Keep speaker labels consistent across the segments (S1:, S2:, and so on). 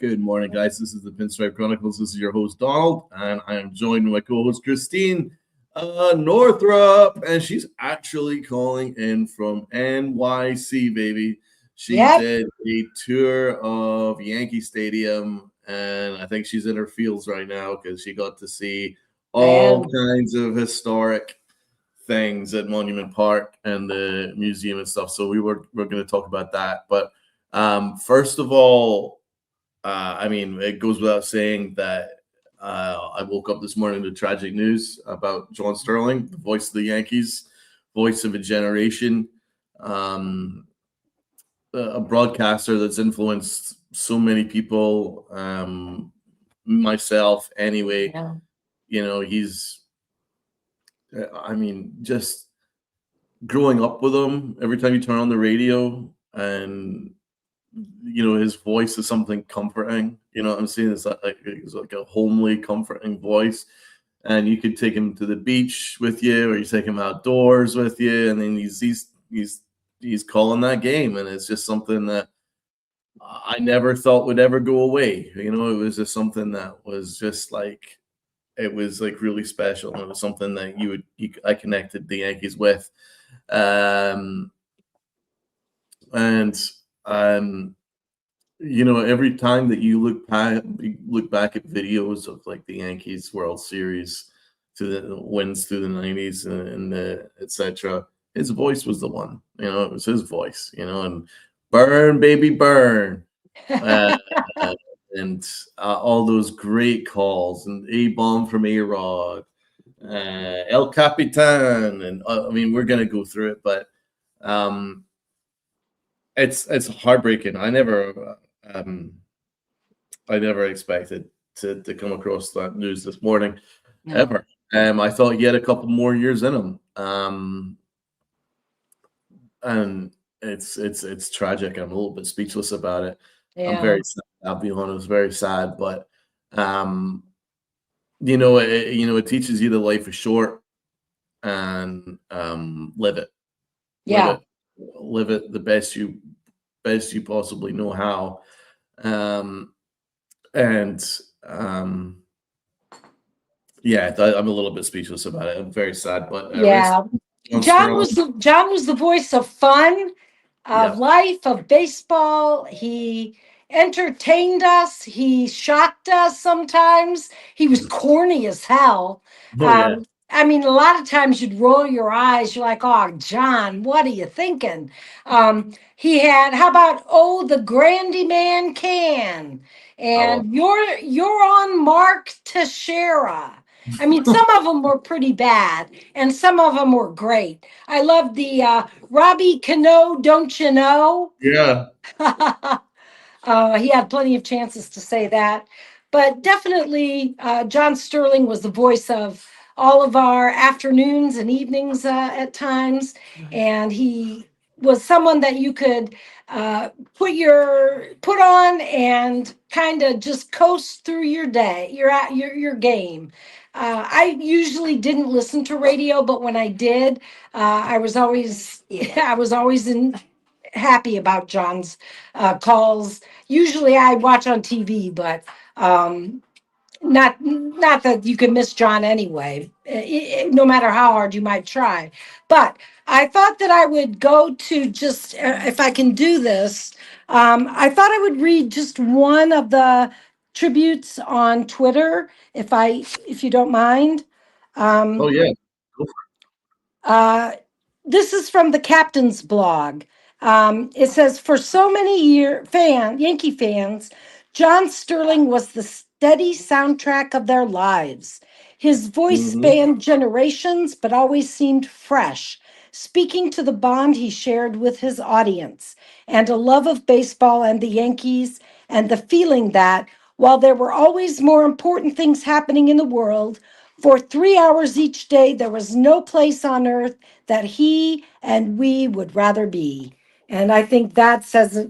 S1: Good morning, guys. This is the Pinstripe Chronicles. This is your host, Donald, and I am joined by my co-host, Christine Northrup, and she's actually calling in from NYC, baby. She did a tour of Yankee Stadium, and I think she's in her feels right now because she got to see all kinds of historic things at Monument Park and the museum and stuff. So we're going to talk about that. But first of all, I mean, it goes without saying that I woke up this morning to tragic news about John Sterling, the voice of the Yankees, voice of a generation, a broadcaster that's influenced so many people, myself anyway.
S2: Yeah.
S1: You know, just growing up with him, every time you turn on the radio and his voice is something comforting. You know what I'm saying? It's like a homely, comforting voice. And you could take him to the beach with you, or you take him outdoors with you, and then he's calling that game, and it's just something that I never thought would ever go away. You know, it was just something that was just like, it was like really special. And it was something that I connected the Yankees with. Every time that you look back at videos of like the Yankees World Series to the wins through the 90s and etc., his voice was the one. You know, it was his voice. You know, and burn, baby, burn, and all those great calls and a bomb from A-Rod, El Capitan, and I mean, we're gonna go through it, but it's heartbreaking. I never expected to come across that news this morning, ever. I thought he had a couple more years in him, and it's tragic. I'm a little bit speechless about it.
S2: Yeah.
S1: I'm very sad. I'll be honest, very sad. But it teaches you that life is short, and live it.
S2: Yeah.
S1: Live it the best you possibly know how. I'm a little bit speechless about it. I'm very sad, but
S2: John was the voice of fun, of life, of baseball. He entertained us. He shocked us sometimes. He was corny as hell. I mean, a lot of times you'd roll your eyes. You're like, "Oh, John, what are you thinking?" He had, how about, "Oh, the Grandy Man Can," and you're on Mark Teixeira. I mean, some of them were pretty bad, and some of them were great. I love the Robbie Cano, don't you know?
S1: Yeah.
S2: He had plenty of chances to say that. But definitely, John Sterling was the voice of all of our afternoons and evenings at times. And he was someone that you could put on and kind of just coast through your day, your game. I usually didn't listen to radio, but when I did, I was always happy about John's calls. Usually I watch on TV, but not that you can miss John anyway, no matter how hard you might try. But I thought that I would go to just, if I can do this, I thought I would read just one of the tributes on Twitter, if you don't mind.
S1: Oh yeah.
S2: This is from the Captain's blog. It says, for so many Yankee fans, John Sterling was the steady soundtrack of their lives. His voice spanned generations, but always seemed fresh, speaking to the bond he shared with his audience, and a love of baseball and the Yankees, and the feeling that, while there were always more important things happening in the world, for 3 hours each day, there was no place on earth that he and we would rather be. And I think that says it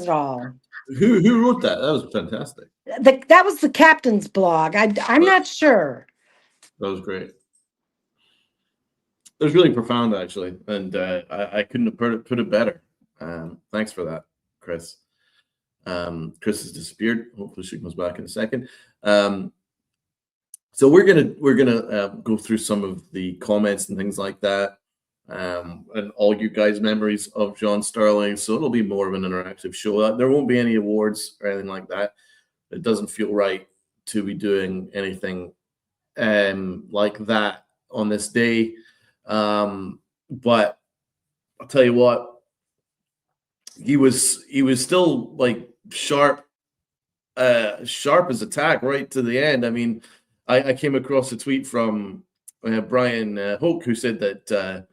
S2: all.
S1: Who wrote that? That was fantastic.
S2: That was the Captain's blog. I'm not sure.
S1: That was great. It was really profound, actually, and I couldn't have put it better. Thanks for that, Chris. Chris has disappeared. Hopefully she comes back in a second. So we're gonna go through some of the comments and things like that, and all you guys' memories of John Sterling. So it'll be more of an interactive show. There won't be any awards or anything like that. It doesn't feel right to be doing anything like that on this day. But I'll tell you what, he was still like sharp as attack right to the end. I mean, I came across a tweet from Brian Hoke, who said that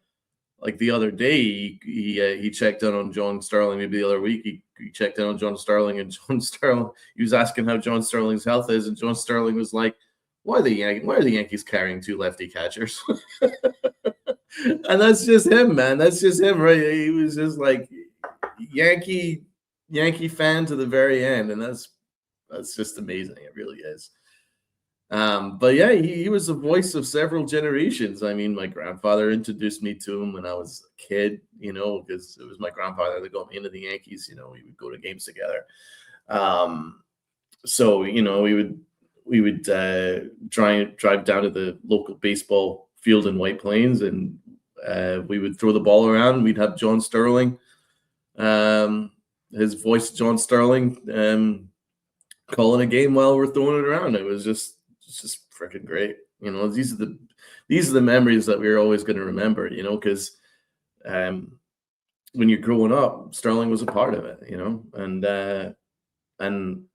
S1: like the other day he checked in on John Sterling. Maybe the other week he checked in on John Sterling, and John Sterling, he was asking how John Sterling's health is, and John Sterling was like, why are the Yankees carrying two lefty catchers? And that's just him, man. That's just him, right? He was just like Yankee fan to the very end, and that's just amazing. It really is. But yeah, he was the voice of several generations. I mean, my grandfather introduced me to him when I was a kid, because it was my grandfather that got me into the Yankees. We would go to games together. So we would drive down to the local baseball field in White Plains, and we would throw the ball around. We'd have John Sterling, his voice, John Sterling, calling a game while we're throwing it around. It was just freaking great. These are the memories that we're always going to remember, because when you're growing up, Sterling was a part of it, and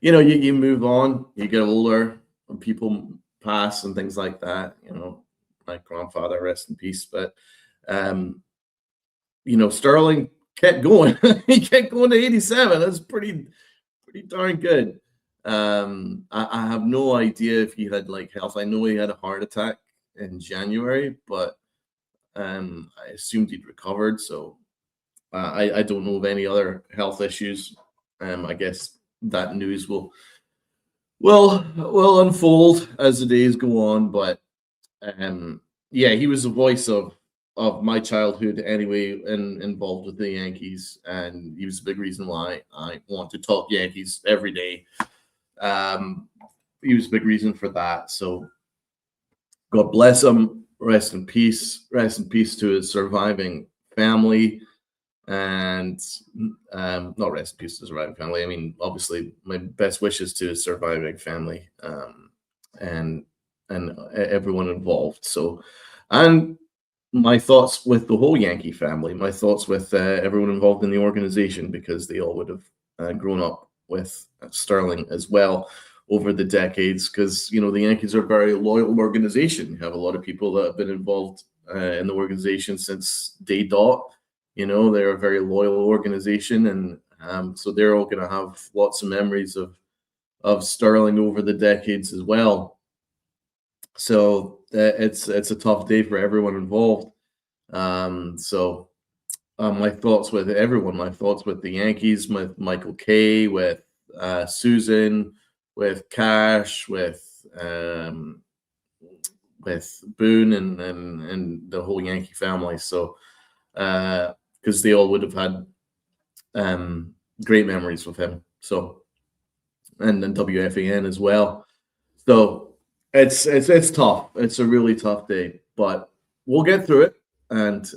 S1: you move on, you get older, and people pass and things like that. My grandfather, rest in peace, but Sterling kept going. He kept going to 87. That's pretty darn good. I have no idea if he had like health. I know he had a heart attack in January, but I assumed he'd recovered. So I don't know of any other health issues. I guess that news will unfold as the days go on. But yeah, he was the voice of my childhood anyway, and involved with the Yankees, and he was a big reason why I want to talk Yankees every day. He was a big reason for that. So God bless him. Rest in peace. Rest in peace to his surviving family. And not rest in peace to his surviving family. I mean, obviously, my best wishes to his surviving family, and everyone involved. So, and my thoughts with the whole Yankee family, my thoughts with everyone involved in the organization, because they all would have grown up with Sterling as well over the decades, because the Yankees are a very loyal organization. You have a lot of people that have been involved in the organization since day dot. They're a very loyal organization, and so they're all going to have lots of memories of Sterling over the decades as well. So it's a tough day for everyone involved. So my thoughts with everyone, my thoughts with the Yankees, with Michael Kay, with Susan, with Cash, with Boone, and the whole Yankee family. So because they all would have had great memories with him. So, and then WFAN as well. So it's tough. It's a really tough day, but we'll get through it. And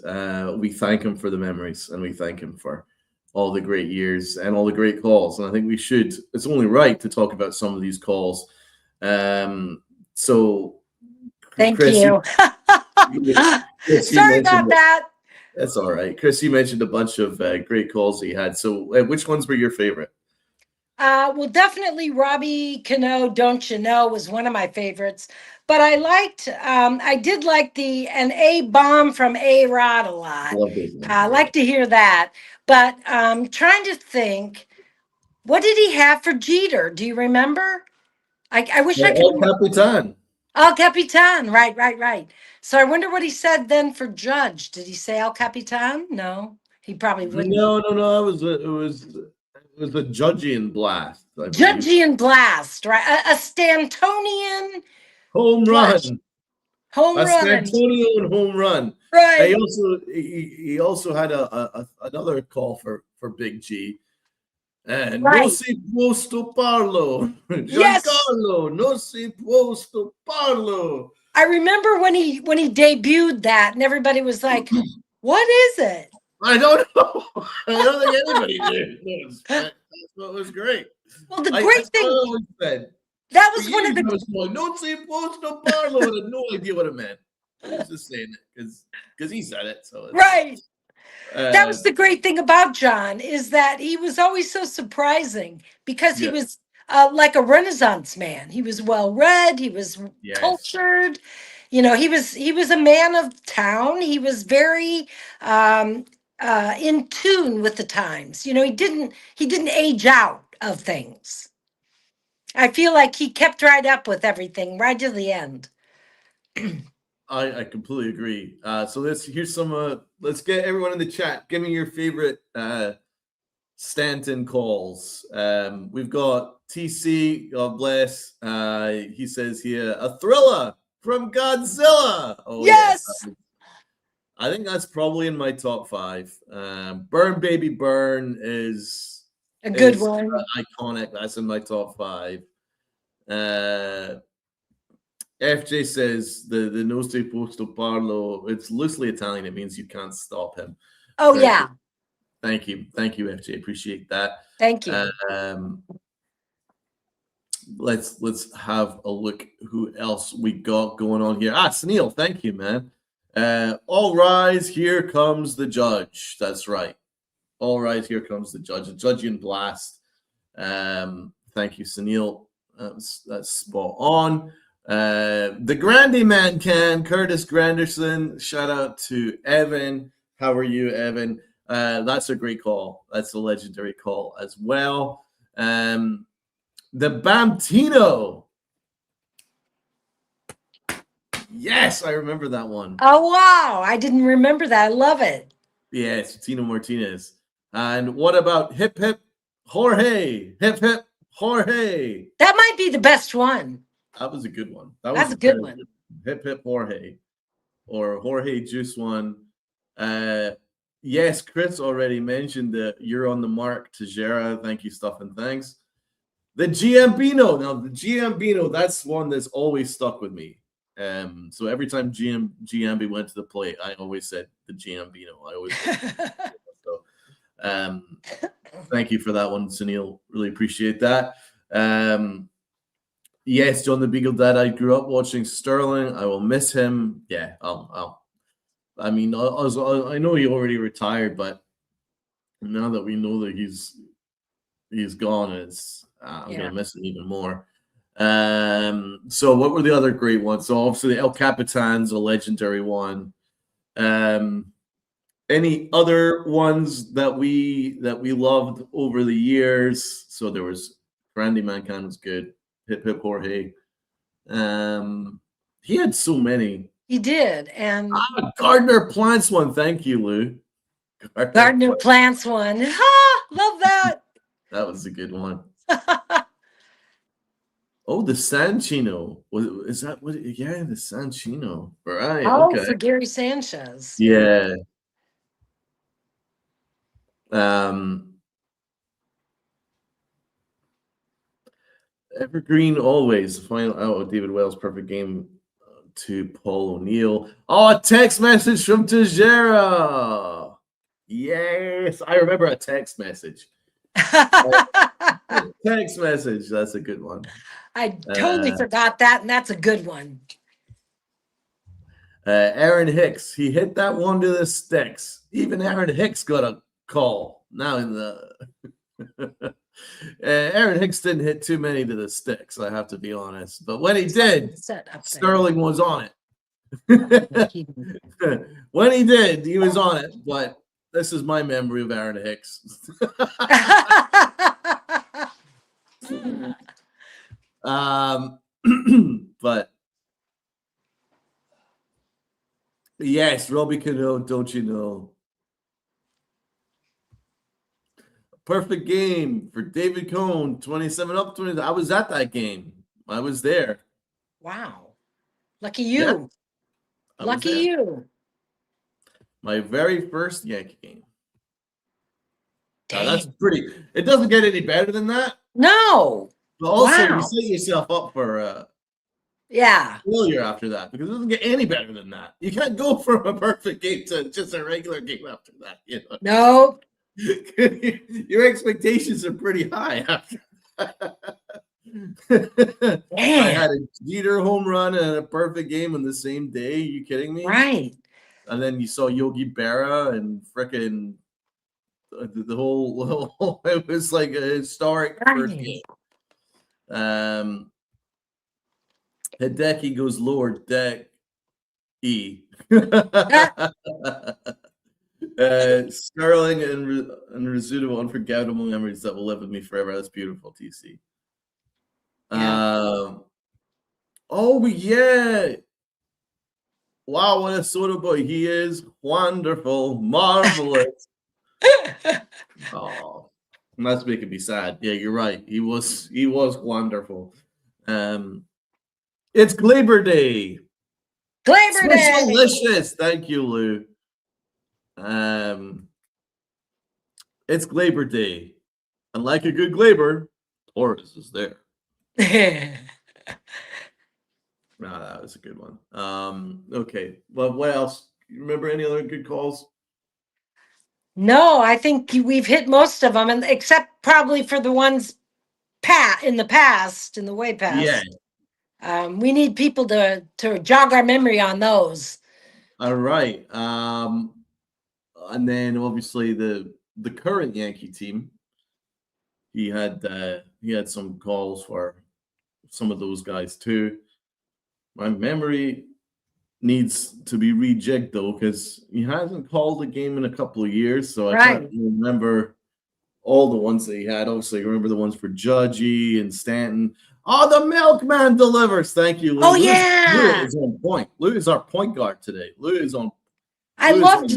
S1: we thank him for the memories, and we thank him for all the great years and all the great calls. And I think we should, it's only right to talk about some of these calls. So
S2: thank
S1: Chris,
S2: you. Sorry about that.
S1: That's all right. Chris, you mentioned a bunch of great calls that you had. So which ones were your favorite?
S2: Well, definitely Robbie Cano, Don't You Know, was one of my favorites. But I did like an A-bomb from A-Rod a lot. I like to hear that. But trying to think, what did he have for Jeter? Do you remember? I wish I could.
S1: El Capitan.
S2: El Capitan, right. So I wonder what he said then for Judge. Did he say El Capitan? No, he probably wouldn't.
S1: No. It was a Judgian blast.
S2: Judgian blast, right? A Stantonian
S1: home run.
S2: Home run.
S1: Stantonian home run. He
S2: Right.
S1: also had another call for Big G. No
S2: Right.
S1: si posto parlo,
S2: Yes.
S1: Giancarlo. No si posto parlo.
S2: I remember when he debuted that and everybody was like, "What is it?"
S1: I don't know. I don't think anybody knows, but that's what was great.
S2: Well, the
S1: I
S2: great thing
S1: always said
S2: that
S1: for
S2: was one of
S1: years I
S2: the
S1: was going, "No si posto parlo," and I had no idea what it meant. I was just saying it because he said it, so it's good.
S2: right. That was the great thing about John is that he was always so surprising because he
S1: Yeah.
S2: was like a Renaissance man. He was well read. He was
S1: Yes.
S2: cultured. You know, he was a man of town. He was very in tune with the times. You know, he didn't age out of things. I feel like he kept right up with everything right to the end.
S1: I completely agree. So here's some let's get everyone in the chat. Give me your favorite Stanton calls. We've got TC, God bless. He says here a thriller from Godzilla. Oh yes,
S2: Yes,
S1: I think that's probably in my top 5. Burn Baby Burn
S2: a good
S1: is
S2: one.
S1: iconic. That's in my top 5. FJ says the no se posto parlo. It's loosely Italian. It means you can't stop him.
S2: Oh
S1: Very cool.
S2: yeah,
S1: Thank you, FJ. Appreciate that.
S2: thank you.
S1: Um, let's have a look. Who else we got going on here? Sunil. Thank you, man. All rise. Here comes the judge. That's right. All right. Here comes the judge. A judging blast. Thank you, Sunil. That's spot on. The Grandy Man can, Curtis Granderson. Shout out to Evan. How are you, Evan? That's a great call. That's a legendary call as well. The Bamtino. Yes, I remember that one.
S2: Oh wow, I didn't remember that. I love it.
S1: Yeah, it's Tino Martinez. And what about Hip Hip Jorge? Hip Hip Jorge.
S2: That might be the best one.
S1: That was a good one. That was
S2: That's
S1: a
S2: a good
S1: very
S2: one.
S1: good one. Hip Hip Jorge. Or Jorge Juice one. Yes, Chris already mentioned that you're on the mark, Tejera. Thank you, Stuff and Thanks. The Giambino. Now, the Giambino, that's one that's always stuck with me. So every time Giambi went to the plate, I always said the Giambino. I always so thank you for that one, Sunil. Really appreciate that. Yes, John the Beagle Dad. I grew up watching Sterling. I will miss him. Yeah, I mean, I know he already retired, but now that we know that he's gone, I'm gonna miss him even more. So what were the other great ones? So obviously El Capitan's a legendary one. Any other ones that we loved over the years? So there was Randy Mankind was good. Hip Hip Jorge. He had so many.
S2: He did, and
S1: Gardner Plants one. Thank you, Lou.
S2: Gardner Plants one. Ha! Love that.
S1: That was a good one. Oh, the Sanchino. Is that what? Yeah, the Sanchino. Right.
S2: Oh,
S1: Okay.
S2: for Gary Sanchez.
S1: Yeah. Evergreen always. Final out of David Wells' perfect game to Paul O'Neill. Oh, a text message from Tejera. Yes, I remember a text message. Text message. That's a good one.
S2: I totally forgot that, and that's a good one.
S1: Aaron Hicks, he hit that one to the sticks. Even Aaron Hicks got a call. Now in the Aaron Hicks didn't hit too many to the sticks, I have to be honest. But when he did, Sterling was on it. When he did, he was on it. But this is my memory of Aaron Hicks. But yes, Robbie Cano, don't you know? Perfect game for David Cohn, 27 up, 20. I was at that game. I was there.
S2: Wow. Lucky you.
S1: Yeah,
S2: Lucky you.
S1: My very first Yankee game. Now, that's
S2: Dang.
S1: pretty. It doesn't get any better than that.
S2: No.
S1: But also, you
S2: Wow.
S1: set yourself up for
S2: Yeah.
S1: failure after that because it doesn't get any better than that. You can't go from a perfect game to just a regular game after that. You know,
S2: No.
S1: your expectations are pretty high after that. I had
S2: Man.
S1: a Jeter home run and a perfect game in the same day. Are you kidding me?
S2: Right.
S1: And then you saw Yogi Berra and frickin' the whole it was like a historic first
S2: Right.
S1: game. Hideki goes lower deck E.
S2: That-
S1: Sterling and Rizzuto, unforgettable memories that will live with me forever. That's beautiful, TC.
S2: yeah.
S1: Oh yeah. Wow, what a soda boy he is. Wonderful, marvelous. Oh, that's making me sad. Yeah, you're right. He was wonderful. It's Glaber Day.
S2: Glaber Day.
S1: Swishalicious. Thank you, Lou. It's Glaber Day. And like a good Glaber, Taurus is there. Ah, that was a good one. Okay. Well, what else? You remember any other good calls?
S2: No, I think we've hit most of them, and except probably for the ones in the way
S1: Yeah.
S2: past. We need people to jog our memory on those.
S1: All right. And then obviously the current Yankee team, he had some calls for some of those guys too. My memory needs to be rejigged though, because he hasn't called a game in a couple of years, so I can't
S2: Right.
S1: remember all the ones that he had. Obviously, I remember the ones for Judgy and Stanton. Oh, the milkman delivers. Thank you, Lou.
S2: Oh
S1: Lou
S2: yeah.
S1: is on point. Lou is our point guard today. Lou is on
S2: I loved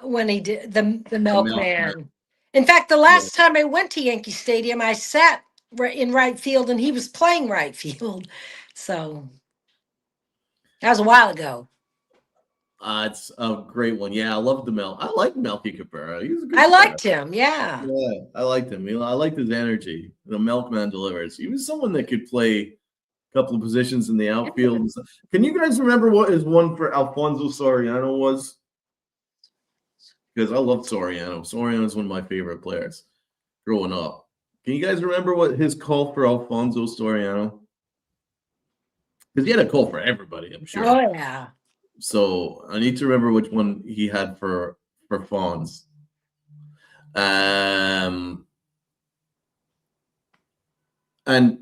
S2: when he did the
S1: the milkman.
S2: milkman. In fact, the
S1: Yeah.
S2: last time I went to Yankee Stadium, I sat in right field and he was playing right field. So that was a while ago.
S1: It's a great one. Yeah, I love the Mel. I like Melky Cabrera. He's a good
S2: I
S1: player.
S2: liked him. Yeah.
S1: Yeah, I liked him. I liked his energy. The milkman delivers. He was someone that could play a couple of positions in the outfield. Can you guys remember what his one for Alfonso Soriano was? Because I love Soriano. Soriano is one of my favorite players growing up. Can you guys remember what his call for Alfonso Soriano? Because he had a call for everybody, I'm sure.
S2: Oh yeah.
S1: So I need to remember which one he had for Fonz. And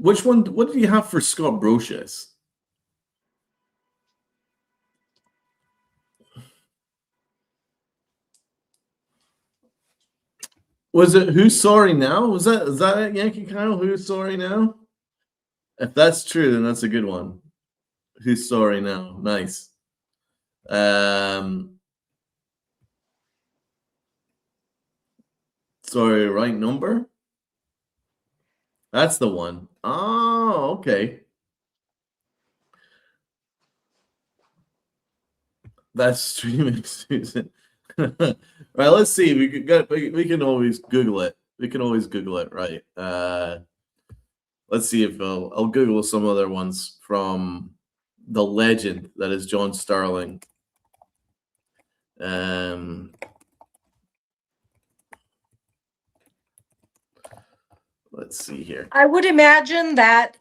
S1: which one? What did you have for Scott Brocious? Was it Who's Sorry Now? Is that it, Yankee Kyle? Who's Sorry Now? If that's true, then that's a good one. Who's Sorry Now? Nice. Sorry, right number? That's the one. Oh, okay. That's streaming, Susan. Right, let's see. We can always Google it. We can always Google it, right? Let's see if I'll Google some other ones from the legend that is John Starling. Let's see here.
S2: I would imagine that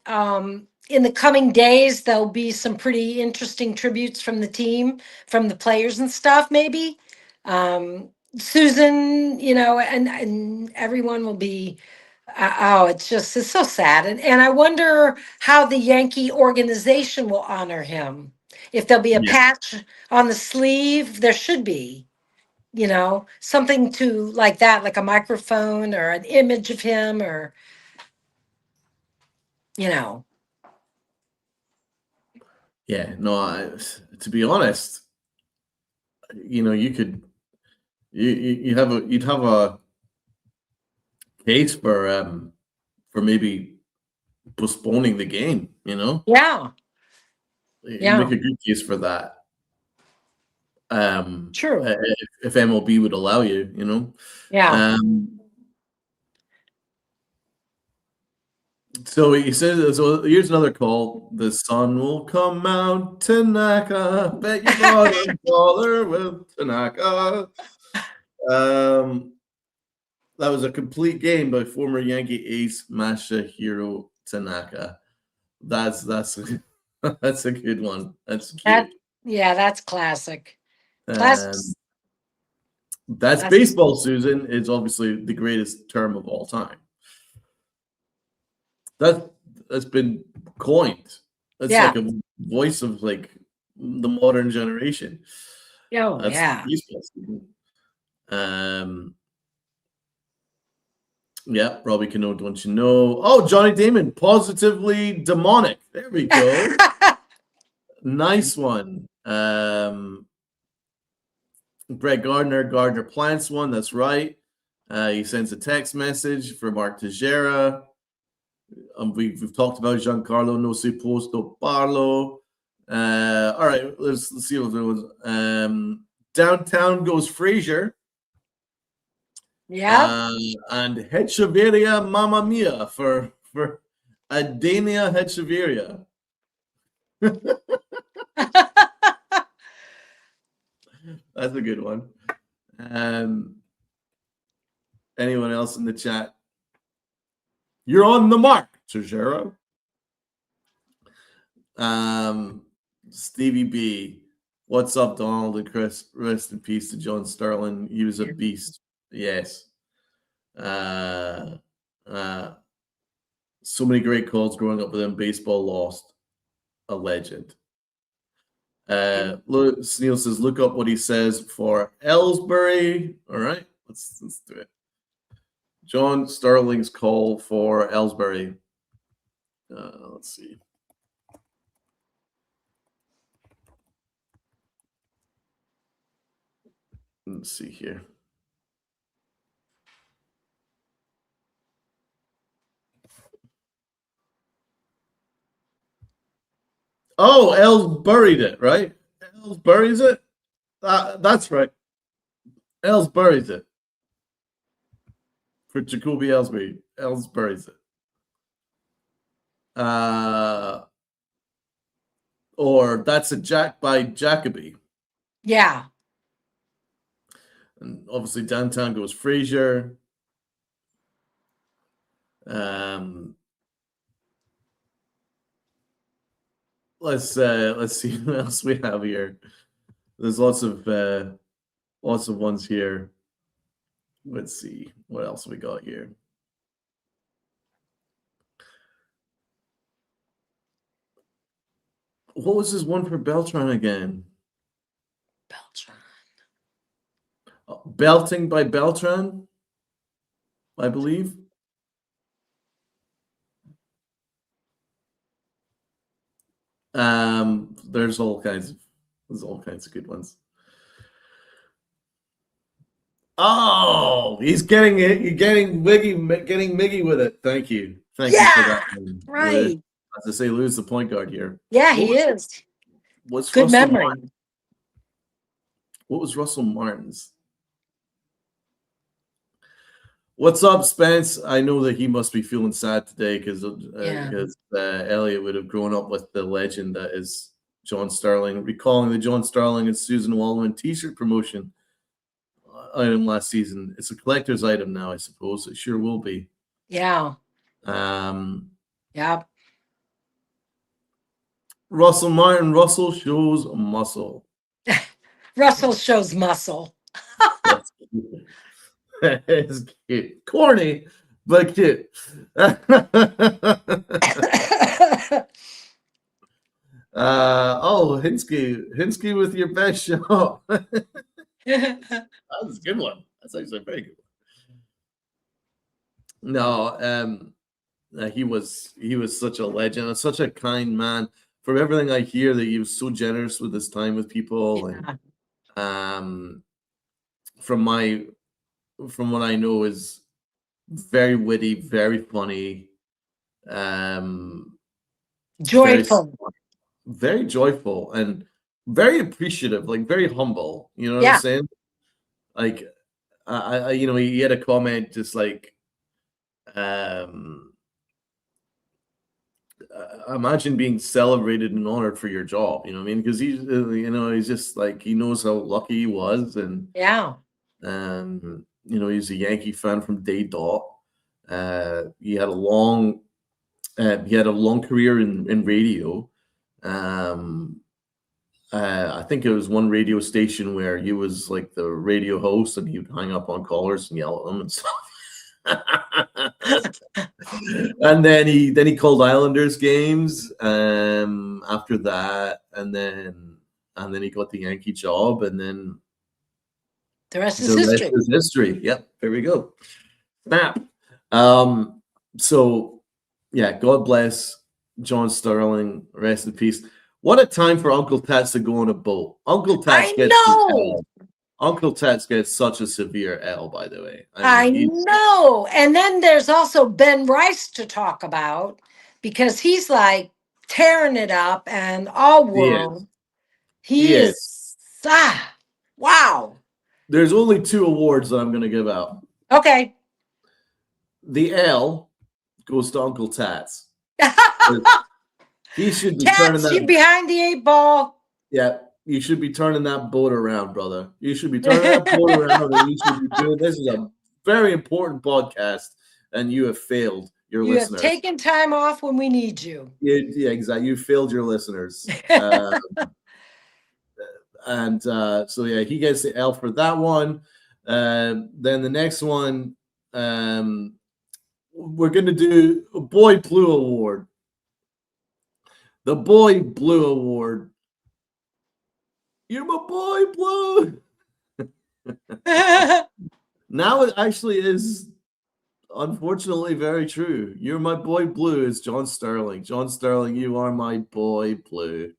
S2: in the coming days there'll be some pretty interesting tributes from the team, from the players and stuff. Maybe Susan, and everyone will be. Oh, it's so sad, and I wonder how the Yankee organization will honor him. If there'll be a
S1: Yeah,
S2: patch on the sleeve, there should be. Something to like that, like a microphone or an image of him, or you know.
S1: yeah. No, to be honest, you could you'd have a case for maybe postponing the game.
S2: Yeah.
S1: You
S2: Yeah.
S1: make a good case for that.
S2: True.
S1: if MLB would allow you, you know.
S2: Yeah.
S1: So he says, so here's another call. The sun will come out, Tanaka. Bet you bought a dollar with Tanaka. That was a complete game by former Yankee ace Masahiro Tanaka. That's that's that's a good one. That's cute.
S2: That's classic.
S1: Um, that's baseball, Susan. It's obviously the greatest term of all time. That's been coined. That's like a voice of like the modern generation.
S2: Oh,
S1: That's
S2: yeah.
S1: baseball. Yeah, Robbie Cano, don't you know? Oh, Johnny Damon, positively demonic. There we go. Nice one. Brett Gardner plants one. That's right. He sends a text message for Mark Teixeira. We've talked about Giancarlo No Se Posto Parlo. All right, let's see what there was. Downtown goes Frazier.
S2: Yeah.
S1: And Hecheveria Mamma Mia for Adania Hecheveria. That's a good one. Anyone else in the chat? You're on the mark, Teixeira. Stevie B. What's up, Donald and Chris? Rest in peace to John Sterling. He was a beast. Yes. So many great calls growing up with him. Baseball lost. A legend. Sneal says, look up what he says for Ellsbury. All right, let's do it. John Sterling's call for Ellsbury. Let's see. Let's see here. Oh, Els buried it, right? Els buries it? That's right. Els buries it. For Jacoby Ellsbury. Els buries it. Or that's a Jack by Jacoby.
S2: Yeah.
S1: And obviously downtown goes Frazier. Let's see what else we have here. There's lots of ones here. Let's see what else we got here. What was this one for Beltran again? Belting by Beltran, I believe. There's all kinds of good ones. Oh, he's getting it. You're getting Miggy with it. Thank you for that.
S2: Right.
S1: As I say, Lou's the point guard here.
S2: Yeah, he is.
S1: What's
S2: good
S1: Russell
S2: memory?
S1: What was Russell Martin's? What's up, Spence? I know that he must be feeling sad today because Elliot would have grown up with the legend that is John Sterling, recalling the John Sterling and Susan Waldman T-shirt promotion item last season. It's a collector's item now, I suppose. It sure will be.
S2: Yeah.
S1: Yeah. Russell Martin. Russell shows muscle.
S2: Russell shows muscle.
S1: It's cute. Corny, but cute. Hinsky with your best shot. That's a good one. That's actually a very good one. No, he was such a legend and such a kind man. From everything I hear, that he was so generous with his time with people, and from what I know, is very witty, very funny,
S2: joyful,
S1: very joyful, and very appreciative, like very humble. You know what I'm
S2: Yeah.
S1: saying? Like, he had a comment just like, um, imagine being celebrated and honored for your job. You know what I mean? Because he's just like he knows how lucky he was, and
S2: Yeah.
S1: he's a Yankee fan from day dot. He had a long career in radio. Um, I think it was one radio station where he was like the radio host, and he would hang up on callers and yell at them and stuff. And then he called Islanders games after that, and then he got the Yankee job, and then
S2: The rest is
S1: the rest
S2: history.
S1: is history. Yep, there we go. Snap. So yeah, God bless John Sterling. Rest in peace. What a time for Uncle Tats to go on a boat. Uncle Tats
S2: I
S1: gets
S2: know.
S1: Uncle Tats gets such a severe L, by the way.
S2: I
S1: He's
S2: know. And then there's also Ben Rice to talk about because he's like tearing it up and all
S1: he is.
S2: world.
S1: He
S2: He
S1: is.
S2: is, wow.
S1: There's only 2 awards that I'm going to give out.
S2: Okay.
S1: The L goes to Uncle Tats. He should be turning
S2: Tats, you
S1: that.
S2: behind the 8 ball.
S1: Yeah, you should be turning that boat around, brother. You should be turning that boat around, and you should be doing. This is a very important podcast, and you have failed your
S2: You have
S1: listeners.
S2: taken time off when we need you.
S1: Yeah, exactly. You failed your listeners. And so yeah, he gets the L for that one. Then the next one, we're gonna do a Boy Blue Award. The Boy Blue Award. You're my boy Blue. Now it actually is, unfortunately, very true. You're my boy Blue is John Sterling. John Sterling, you are my boy Blue.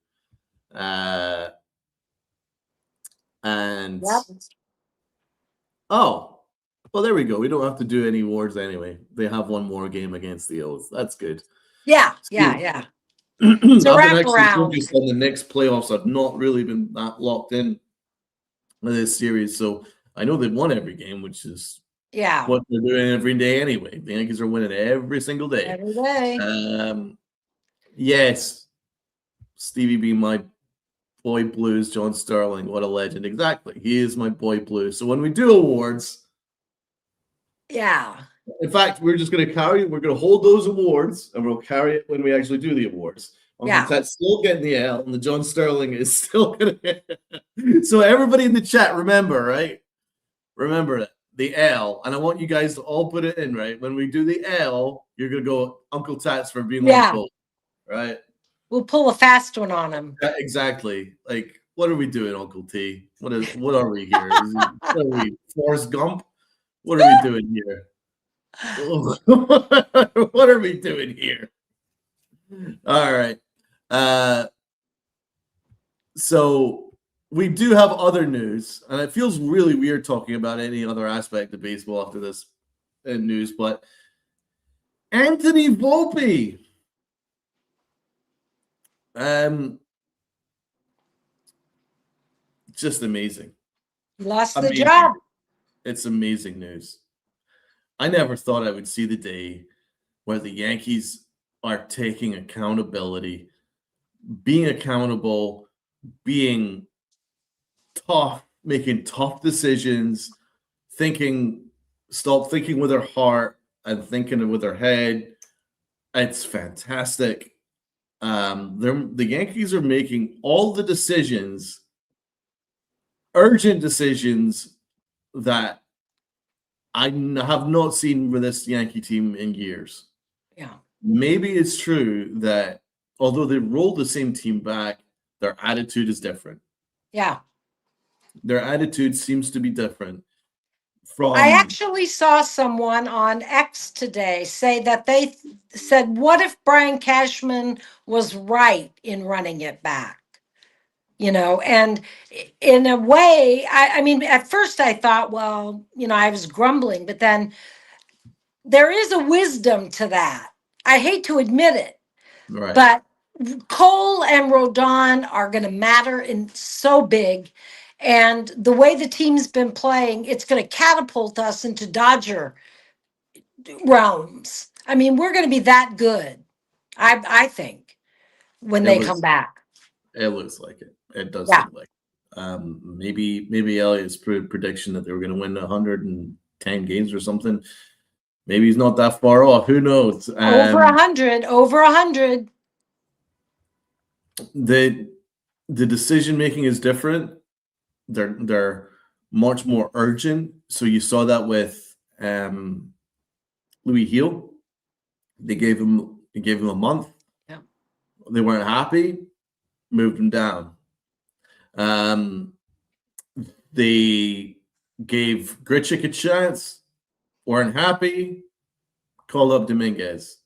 S1: And
S2: Yep.
S1: oh, well, there we go. We don't have to do any awards anyway. They have one more game against the O's. That's good.
S2: Yeah.
S1: I've been actually
S2: wraparound.
S1: focused on the next playoffs. I've not really been that locked in with this series, so I know they've won every game, which is what they're doing every day anyway. The Yankees are winning every single day.
S2: Every day.
S1: Yes, Stevie B, my boy Blues, John Sterling, what a legend. Exactly. He is my boy Blue. So when we do awards, in fact, we're just going to hold those awards, and we'll carry it when we actually do the awards. That's still getting the L, and the John Sterling is still going to. So everybody in the chat, remember, right? Remember it. The L, and I want you guys to all put it in, right? When we do the L, you're going to go Uncle Tats for being on the boat, right?
S2: We'll pull a fast one on him.
S1: Yeah, exactly. Like, what are we doing, Uncle T? What are we here? What are we, Forrest Gump? What are we doing here? What are we doing here? All right. So we do have other news, and it feels really weird talking about any other aspect of baseball after this news, but Anthony Volpe. Just amazing.
S2: Lost the job.
S1: It's amazing news. I never thought I would see the day where the Yankees are taking accountability, being accountable, being tough, making tough decisions, stop thinking with their heart and thinking with their head. It's fantastic. The Yankees are making all the decisions, urgent decisions that I have not seen with this Yankee team in years.
S2: Yeah.
S1: Maybe it's true that although they rolled the same team back, their attitude is different.
S2: Yeah.
S1: Their attitude seems to be different.
S2: I actually saw someone on X today say that they said, what if Brian Cashman was right in running it back? And in a way, I mean, at first I thought, well, I was grumbling, but then there is a wisdom to that. I hate to admit it,
S1: right.
S2: But Cole and Rodon are going to matter in so big. And the way the team's been playing, it's going to catapult us into Dodger realms. I mean, we're going to be that good, I think, when
S1: It
S2: they come
S1: looks
S2: back.
S1: it looks like it. It does
S2: Yeah.
S1: look like maybe Elliott's prediction that they were going to win 110 games or something. Maybe he's not that far off. Who knows?
S2: Over 100, over 100.
S1: The decision making is different. They're much more urgent. So you saw that with Louis Heel. They gave him a month.
S2: Yeah.
S1: They weren't happy, moved him down. They gave Grichuk a chance, weren't happy, called up Dominguez.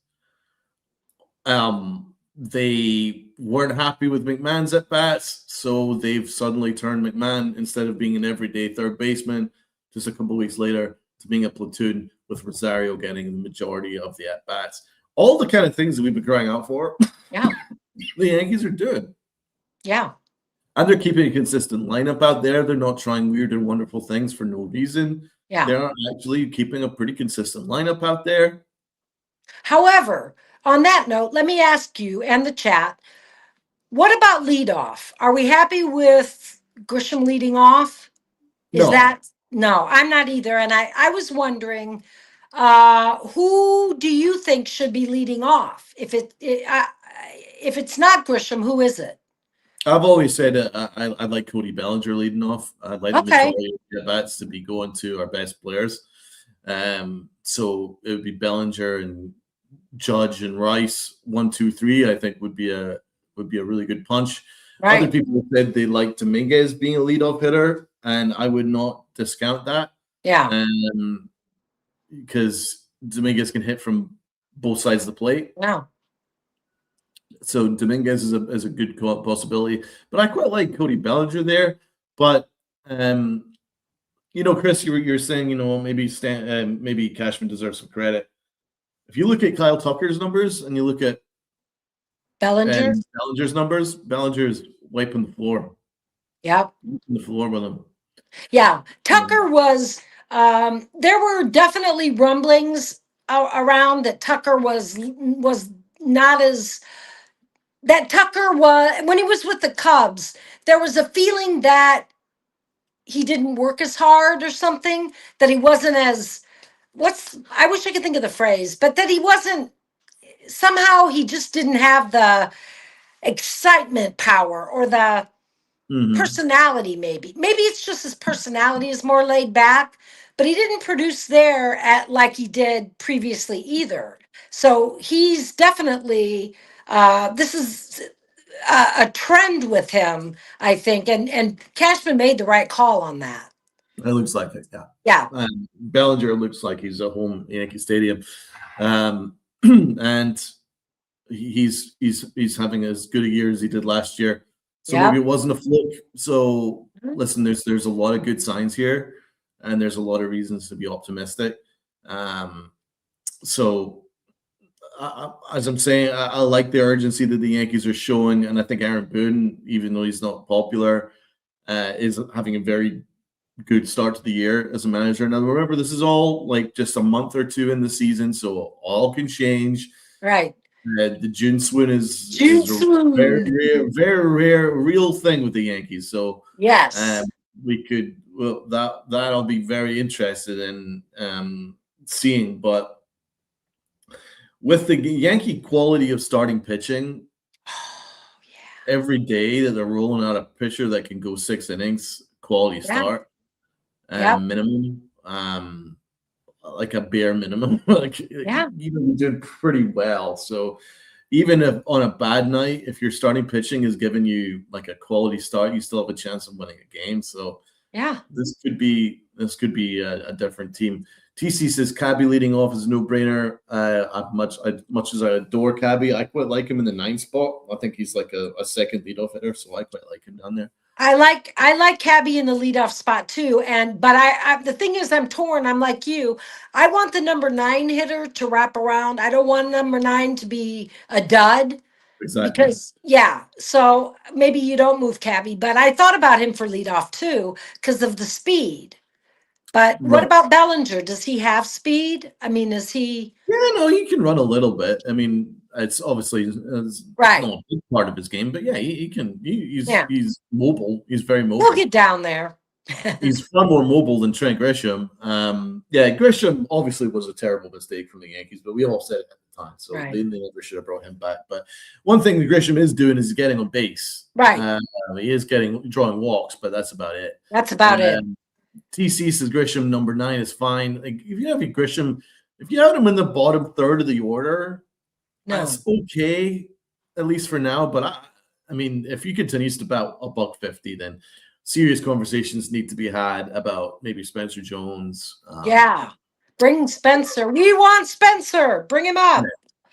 S1: They weren't happy with McMahon's at bats, so they've suddenly turned McMahon, instead of being an everyday third baseman, just a couple of weeks later, to being a platoon with Rosario getting the majority of the at bats. All the kind of things that we've been crying out for,
S2: Yeah.
S1: the Yankees are doing.
S2: Yeah.
S1: And they're keeping a consistent lineup out there. They're not trying weird and wonderful things for no reason.
S2: Yeah.
S1: They're actually keeping a pretty consistent lineup out there.
S2: However, on that note, let me ask you and the chat, what about leadoff? Are we happy with Grisham leading off? Is
S1: No.
S2: that no? I'm not either. And I was wondering, who do you think should be leading off? If it's not Grisham, who is it?
S1: I've always said I'd like Cody Bellinger leading off. I'd like the
S2: Okay.
S1: majority of the bats to be going to our best players. So it would be Bellinger and Judge and Rice, 1, 2, 3. I think would be a really good punch.
S2: Right.
S1: Other people have said they like Dominguez being a leadoff hitter, and I would not discount that.
S2: Yeah.
S1: Because Dominguez can hit from both sides of the plate.
S2: Yeah.
S1: So Dominguez is a good possibility, but I quite like Cody Bellinger there. But Chris, you're saying maybe Cashman deserves some credit. If you look at Kyle Tucker's numbers and you look at Bellinger's numbers, Bellinger's wiping the floor.
S2: Yep.
S1: Wiping the floor with him.
S2: Yeah. Tucker was. There were definitely rumblings around that Tucker was not as. That Tucker was, when he was with the Cubs, there was a feeling that he didn't work as hard or something, that he wasn't as, I wish I could think of the phrase, but that he wasn't, somehow he just didn't have the excitement power or the personality, maybe. Maybe it's just his personality is more laid back, but he didn't produce there like he did previously either. So he's definitely, this is a trend with him, I think, and Cashman made the right call on that.
S1: It looks like it, yeah.
S2: Yeah.
S1: Bellinger looks like he's at home Yankee Stadium, and he's having as good a year as he did last year. So maybe it wasn't a fluke. So listen, there's a lot of good signs here, and there's a lot of reasons to be optimistic. So as I'm saying, I like the urgency that the Yankees are showing, and I think Aaron Boone, even though he's not popular, is having a very good start to the year as a manager. Now, remember, this is all like just a month or two in the season, so all can change.
S2: Right.
S1: The June swoon is a very rare, real thing with the Yankees. So
S2: yes,
S1: that'll be very interested in seeing. But with the Yankee quality of starting pitching, every day that they're rolling out a pitcher that can go 6 innings, quality start, minimum, like a bare minimum, even doing pretty well. So even if on a bad night, if your starting pitching is giving you like a quality start, you still have a chance of winning a game. So this could be a different team. TC says Cabby leading off is a no-brainer. Much as I adore Cabby, I quite like him in the 9th spot. I think he's like a second leadoff hitter, so I quite like him down there.
S2: I like Cabby in the leadoff spot too, but I the thing is, I'm torn. I'm like you. I want the number 9 hitter to wrap around. I don't want number 9 to be a dud.
S1: Exactly.
S2: Because so maybe you don't move Cabby, but I thought about him for leadoff too because of the speed. But what
S1: Right.
S2: about Bellinger? Does he have speed? I mean, is he
S1: Yeah, no, he can run a little bit. I mean, it's obviously
S2: right?
S1: not a big part of his game, but yeah, he can.
S2: Yeah,
S1: He's mobile. He's very
S2: he'll
S1: mobile.
S2: get down there.
S1: He's far more mobile than Trent Grisham. Yeah, Grisham obviously was a terrible mistake from the Yankees, but we all said it at the time, so
S2: Right,
S1: they never should have brought him back. But one thing that Grisham is doing is getting on base.
S2: right.
S1: He is drawing walks, but that's about it.
S2: That's about it.
S1: TC says Grisham number 9 is fine. Like if you have a Grisham, if you have him in the bottom third of the order,
S2: No,
S1: that's okay, at least for now. But I mean, if he continues to about $150, then serious conversations need to be had about maybe Spencer Jones.
S2: yeah. Bring Spencer. We want Spencer. Bring him
S1: Yeah,
S2: up.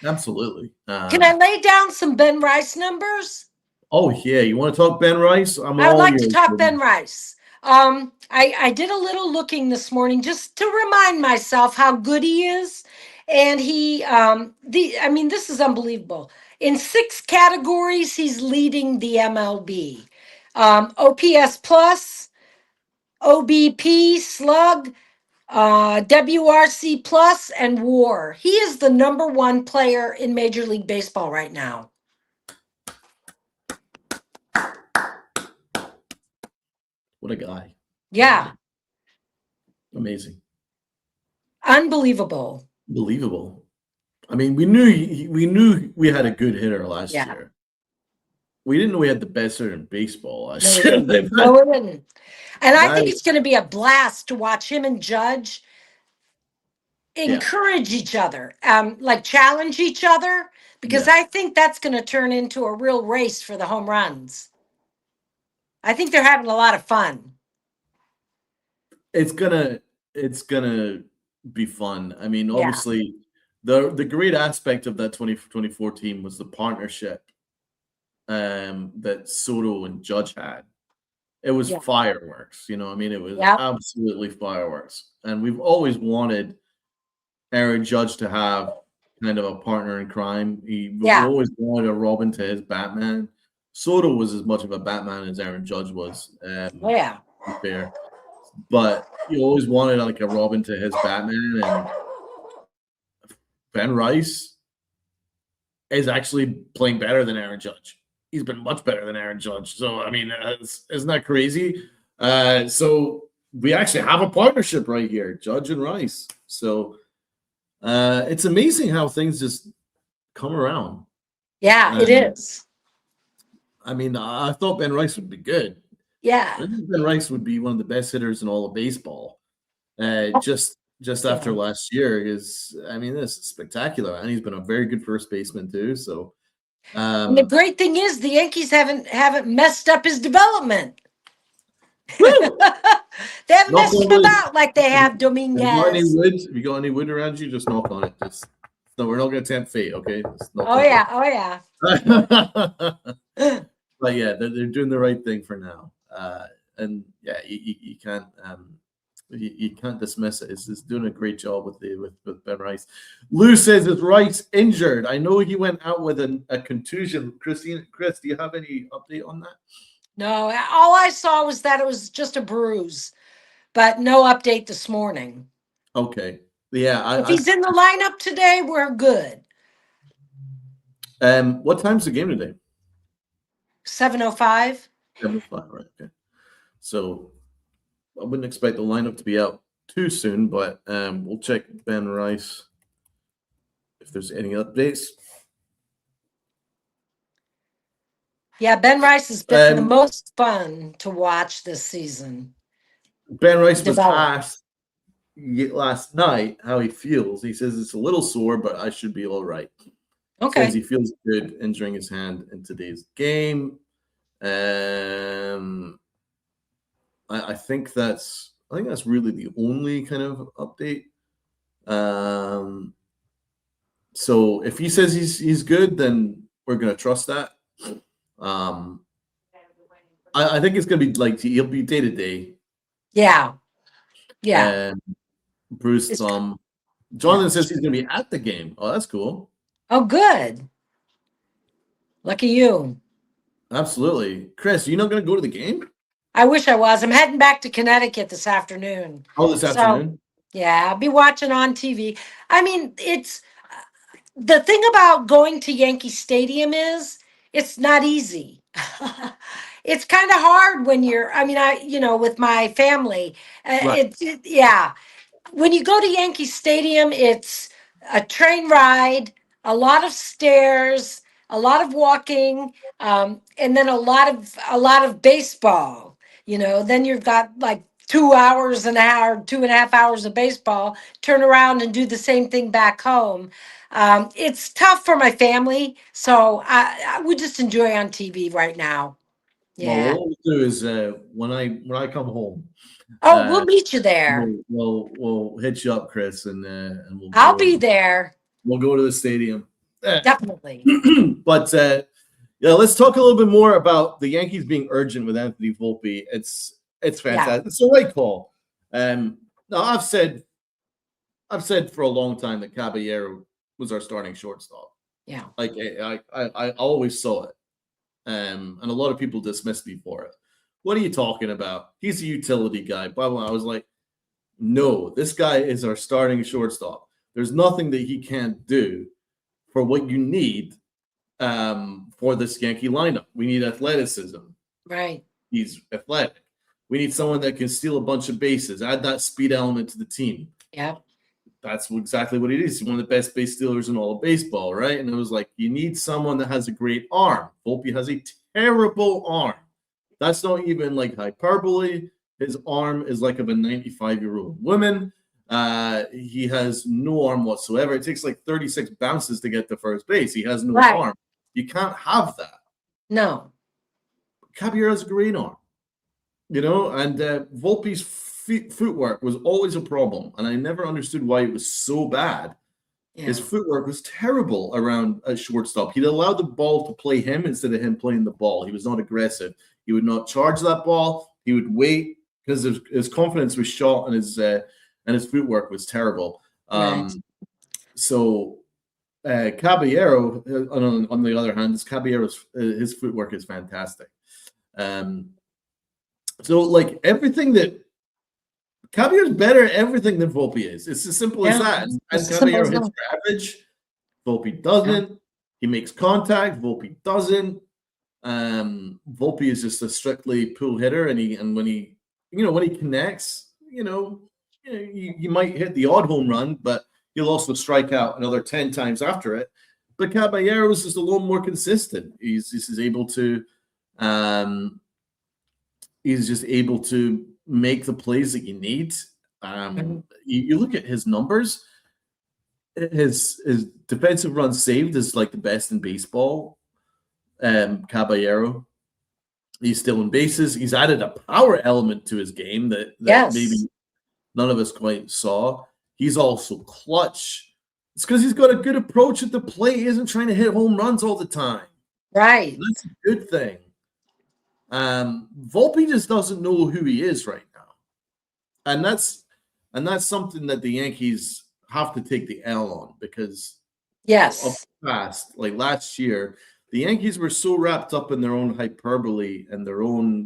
S1: absolutely.
S2: Can I lay down some Ben Rice numbers?
S1: Oh yeah, you want to talk Ben Rice? I'm
S2: I would
S1: all
S2: like to
S1: yours.
S2: talk Ben Rice. I did a little looking this morning just to remind myself how good he is, and I mean, this is unbelievable. In 6 categories, he's leading the MLB: OPS plus, OBP, slug, WRC plus, and WAR. He is the number 1 player in Major League Baseball right now.
S1: What a guy!
S2: Yeah,
S1: Amazing,
S2: unbelievable.
S1: believable. I mean, we knew we had a good hitter last
S2: Yeah.
S1: year. We didn't know we had the best hitter in baseball
S2: No,
S1: last
S2: we
S1: year.
S2: didn't. No, we didn't. And I think
S1: That-
S2: it's going to be a blast to watch him and Judge
S1: yeah,
S2: encourage each other, like challenge each other, because
S1: yeah.
S2: I think that's going to turn into a real race for the home runs. I think they're having a lot of fun.
S1: It's gonna be fun. I mean,
S2: Yeah,
S1: obviously, the great aspect of that 2024 team was the partnership that Soto and Judge had. It was
S2: yeah,
S1: fireworks, you know. I mean, it was
S2: yeah,
S1: absolutely fireworks. And we've always wanted Aaron Judge to have kind of a partner in crime. We
S2: yeah.
S1: always wanted a Robin to his Batman. Soto was as much of a Batman as Aaron Judge was,
S2: Oh, yeah.
S1: to be fair. But you always wanted like a Robin to his Batman, and Ben Rice is actually playing better than Aaron Judge. He's been much better than Aaron Judge. So I mean, isn't that crazy? So we actually have a partnership right here, Judge and Rice. So it's amazing how things just come around.
S2: Yeah, it is.
S1: I mean, I thought Ben Rice would be good. I
S2: Yeah.
S1: think Ben Rice would be one of the best hitters in all of baseball. Just after
S2: Yeah.
S1: last year is, I mean, this is spectacular, and he's been a very good first baseman too. So,
S2: And the great thing is the Yankees haven't messed up his development.
S1: woo!
S2: They haven't
S1: Knock
S2: messed
S1: on
S2: him
S1: wood.
S2: out like they have
S1: If you got any
S2: Dominguez.
S1: wood, if you got any wood around you, just knock on it. Just no, we're not going to tempt fate, okay? Just knock
S2: Oh
S1: on
S2: yeah, oh yeah.
S1: wood. But yeah, they're doing the right thing for now, and yeah, you can't dismiss it. It's doing a great job with Ben Rice. Lou says it's Rice injured. I know he went out with a contusion. Chris, do you have any update on that?
S2: No, all I saw was that it was just a bruise, but no update this morning.
S1: Okay, yeah.
S2: If he's in the lineup today, we're good.
S1: What time's the game today?
S2: 7:05.
S1: 7:05, right? Okay. So I wouldn't expect the lineup to be out too soon, but we'll check Ben Rice if there's any updates.
S2: Yeah, Ben Rice has been the most fun to watch this season.
S1: Ben Rice was
S2: Develop.
S1: asked last night how he feels. He says it's a little sore, but I should be all right.
S2: Okay.
S1: Says he feels good injuring his hand in today's game. I think that's really the only kind of update. So if he says he's good, then we're gonna trust that. I think it's gonna be like he'll be day to day.
S2: Yeah. Yeah.
S1: And Bruce Jonathan says he's gonna be at the game. Oh, that's cool.
S2: Oh, good. Lucky you.
S1: Absolutely. Chris, you not going to go to the game?
S2: I wish I was. I'm heading back to Connecticut this afternoon.
S1: Oh, this
S2: So,
S1: afternoon?
S2: yeah, I'll be watching on TV. I mean, it's the thing about going to Yankee Stadium is it's not easy. It's kind of hard when I mean, with my family.
S1: Right.
S2: Yeah, when you go to Yankee Stadium, it's a train ride, a lot of stairs, a lot of walking, and then a lot of baseball. Then you've got like 2 hours an hour, 2.5 hours of baseball. Turn around and do the same thing back home. It's tough for my family, so I would just enjoy on TV right now.
S1: Well,
S2: Yeah.
S1: what we'll do is when I come home,
S2: Oh,
S1: uh,
S2: we'll meet you there.
S1: we'll hit you up, Chris, and we'll
S2: I'll
S1: go
S2: be
S1: and
S2: there.
S1: we'll go to the stadium.
S2: Definitely.
S1: But yeah, let's talk a little bit more about the Yankees being urgent with Anthony Volpe. It's
S2: Yeah.
S1: fantastic. It's the right call. Now I've said for a long time that Caballero was our starting shortstop.
S2: Yeah.
S1: Like I always saw it, and a lot of people dismissed me for it. What are you talking about? He's a utility guy. Blah blah. I was like, no, this guy is our starting shortstop. There's nothing that he can't do for what you need for this Yankee lineup. We need athleticism.
S2: Right.
S1: He's athletic. We need someone that can steal a bunch of bases, add that speed element to the team.
S2: Yeah.
S1: That's exactly what he is. He's one of the best base stealers in all of baseball, right? And it was like, you need someone that has a great arm. Volpe has a terrible arm. That's not even like hyperbole. His arm is like of a 95-year-old woman. He has no arm whatsoever. It takes like 36 bounces to get to first base. He has no
S2: Right.
S1: arm. You can't have that.
S2: No.
S1: Caballero has a great arm, and Volpe's footwork was always a problem, and I never understood why it was so bad.
S2: Yeah.
S1: His footwork was terrible around a shortstop. He'd allow the ball to play him instead of him playing the ball. He was not aggressive. He would not charge that ball. He would wait because his confidence was shot, and his footwork was terrible.
S2: Right.
S1: So Caballero, on the other hand, his footwork is fantastic. So like everything that Caballero's better at everything than Volpe is. It's as simple as that. And
S2: It's as
S1: Caballero
S2: simple as
S1: hits for average. Volpe doesn't. He makes contact. Volpe doesn't. Volpe is just a strictly pull hitter, and when he connects, you might hit the odd home run, but he'll also strike out another 10 times after it. But Caballero is just a little more consistent. He's just able to make the plays that you need. You look at his numbers. His defensive runs saved is like the best in baseball. Caballero, he's stealing bases. He's added a power element to his game that
S2: Yes.
S1: maybe none of us quite saw. He's also clutch. It's because he's got a good approach at the plate. He isn't trying to hit home runs all the time.
S2: Right.
S1: That's a good thing. Volpe just doesn't know who he is right now, and that's something that the Yankees have to take the L on, because
S2: Yes.
S1: of the past, like last year, the Yankees were so wrapped up in their own hyperbole and their own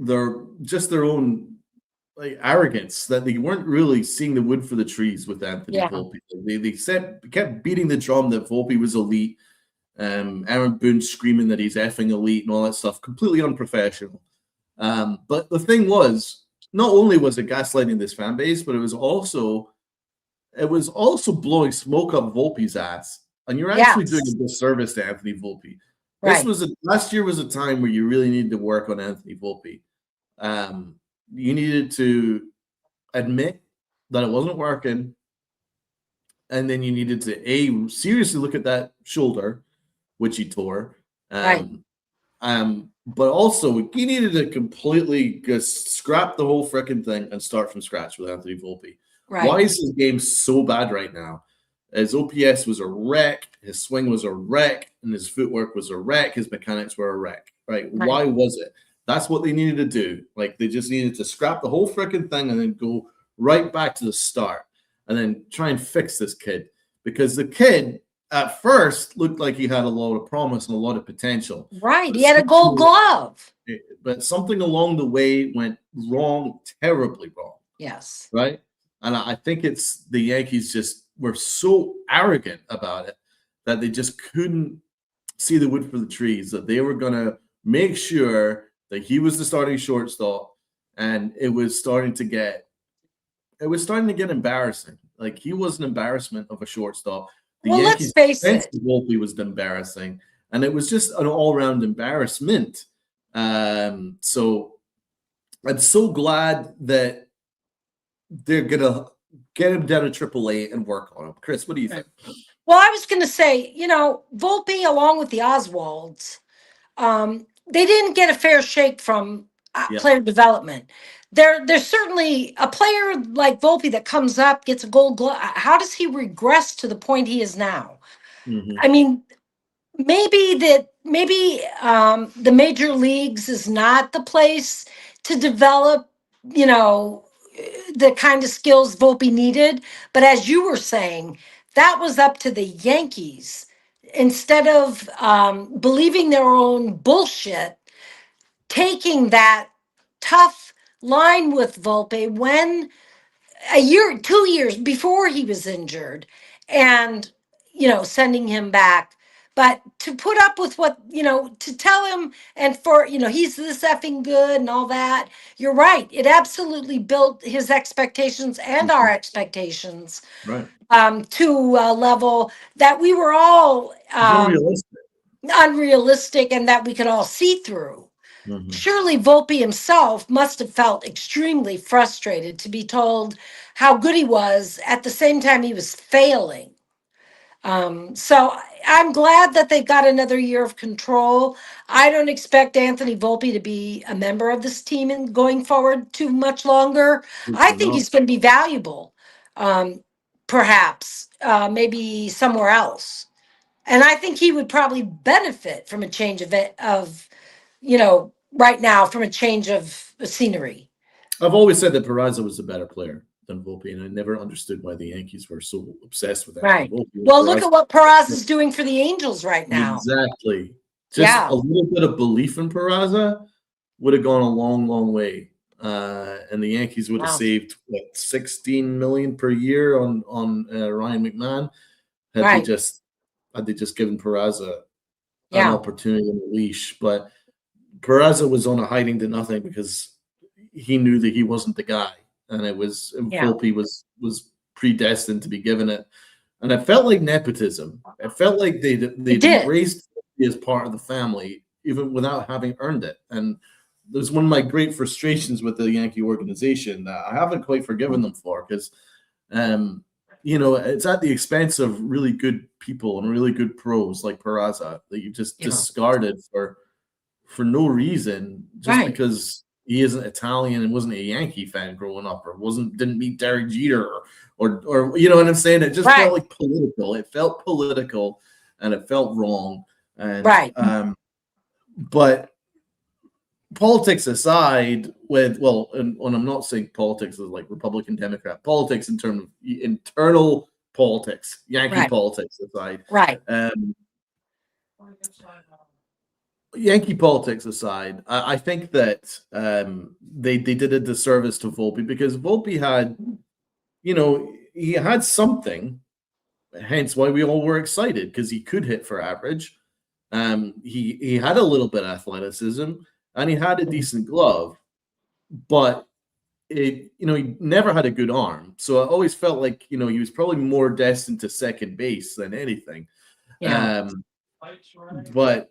S1: their own arrogance that they weren't really seeing the wood for the trees with Anthony Volpe. They kept beating the drum that Volpe was elite. Aaron Boone screaming that he's effing elite and all that stuff, completely unprofessional. But the thing was, not only was it gaslighting this fan base, but it was also blowing smoke up Volpe's ass. And you're actually doing a disservice to Anthony Volpe.
S2: Right.
S1: Last year was a time where you really needed to work on Anthony Volpe. You needed to admit that it wasn't working, and then you needed to seriously look at that shoulder, which he tore.
S2: Right.
S1: But also he needed to completely just scrap the whole freaking thing and start from scratch with Anthony Volpe.
S2: Right.
S1: Why is his game so bad right now? His OPS was a wreck, his swing was a wreck, and his footwork was a wreck. His mechanics were a wreck. Right? Why was it? That's what they needed to do. Like, they just needed to scrap the whole freaking thing and then go right back to the start and then try and fix this kid. Because the kid at first looked like he had a lot of promise and a lot of potential.
S2: Right.
S1: But
S2: He had a gold glove.
S1: something along the way went wrong, terribly wrong.
S2: Yes.
S1: Right. And I think it's the Yankees just were so arrogant about it that they just couldn't see the wood for the trees, that they were going to make sure that he was the starting shortstop. And it was starting to get embarrassing. Like, he was an embarrassment of a shortstop. The
S2: Well, let's
S1: Yankees
S2: face
S1: defense
S2: it.
S1: of Volpe was embarrassing, and it was just an all-round embarrassment. So I'm so glad that they're gonna get him down to AAA and work on him. Chris, what do you think?
S2: Well, I was going to say, Volpe, along with the Oswalds, they didn't get a fair shake from player development. There's certainly a player like Volpe that comes up, gets a gold glove. How does he regress to the point he is now?
S1: Mm-hmm.
S2: I mean, maybe the major leagues is not the place to develop, the kind of skills Volpe needed. But as you were saying, that was up to the Yankees. Instead of believing their own bullshit, taking that tough line with Volpe when a year, 2 years before he was injured, and sending him back. But to put up with what, to tell him, and for, he's this effing good and all that, you're right. It absolutely built his expectations and our expectations
S1: Right.
S2: to a level that we were all unrealistic and that we could all see through.
S1: Mm-hmm.
S2: Surely Volpe himself must have felt extremely frustrated to be told how good he was at the same time he was failing. So I'm glad that they've got another year of control. I don't expect Anthony Volpe to be a member of this team and going forward too much longer. I think he's going to be valuable, perhaps, maybe somewhere else. And I think he would probably benefit from a change of right now, from a change of scenery.
S1: I've always said that Peraza was a better player than Volpe, and I never understood why the Yankees were so obsessed with Anthony
S2: Right.
S1: Volpe.
S2: Well, look at what Peraza is doing for the Angels right now.
S1: Exactly. Just a little bit of belief in Peraza would have gone a long, long way. And the Yankees would have saved $16 million per year on Ryan McMahon had they just given Peraza an opportunity and a leash. But Peraza was on a hiding to nothing because he knew that he wasn't the guy, and Volpe was predestined to be given it. And it felt like nepotism. It felt like they'd embraced Volpe as part of the family, even without having earned it. And there's one of my great frustrations with the Yankee organization that I haven't quite forgiven them for, because it's at the expense of really good people and really good pros like Peraza that you just discarded for no reason, just because he isn't Italian and wasn't a Yankee fan growing up, or didn't meet Derek Jeter, or you know what I'm saying? It just felt like political. It felt political, and it felt wrong. And but politics aside, and I'm not saying politics is like Republican, Democrat, politics in terms of internal politics, Yankee politics aside. Yankee politics aside, I think that they did a disservice to Volpe, because Volpe had, he had something, hence why we all were excited, because he could hit for average. He had a little bit of athleticism, and he had a decent glove, but he never had a good arm. So I always felt like, he was probably more destined to second base than anything. But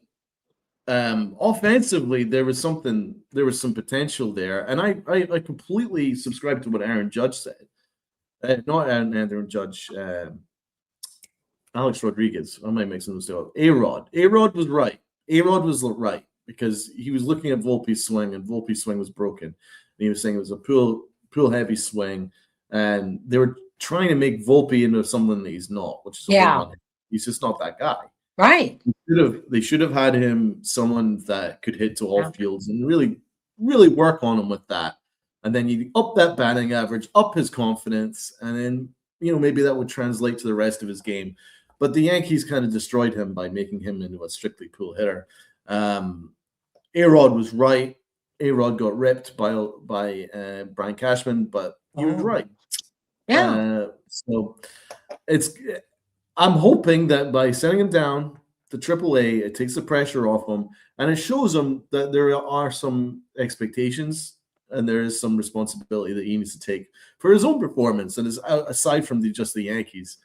S1: offensively, there was some potential there, and I completely subscribe to what Aaron Judge said. Not Aaron Judge, Alex Rodriguez. I might make some mistake. A-Rod was right. A-Rod was right, because he was looking at Volpe's swing, and Volpe's swing was broken. And he was saying it was a pull heavy swing, and they were trying to make Volpe into someone that he's not, which is he's just not that guy.
S2: Right.
S1: They should have had him someone that could hit to all fields and really, really work on him with that. And then you up that batting average, up his confidence, and then maybe that would translate to the rest of his game. but the Yankees kind of destroyed him by making him into a strictly pull hitter. A-Rod was right. A-Rod got ripped by Brian Cashman, but he was right.
S2: Yeah.
S1: So it's I'm hoping that by sending him down to AAA, it takes the pressure off him, and it shows him that there are some expectations and there is some responsibility that he needs to take for his own performance, and is aside from just the Yankees.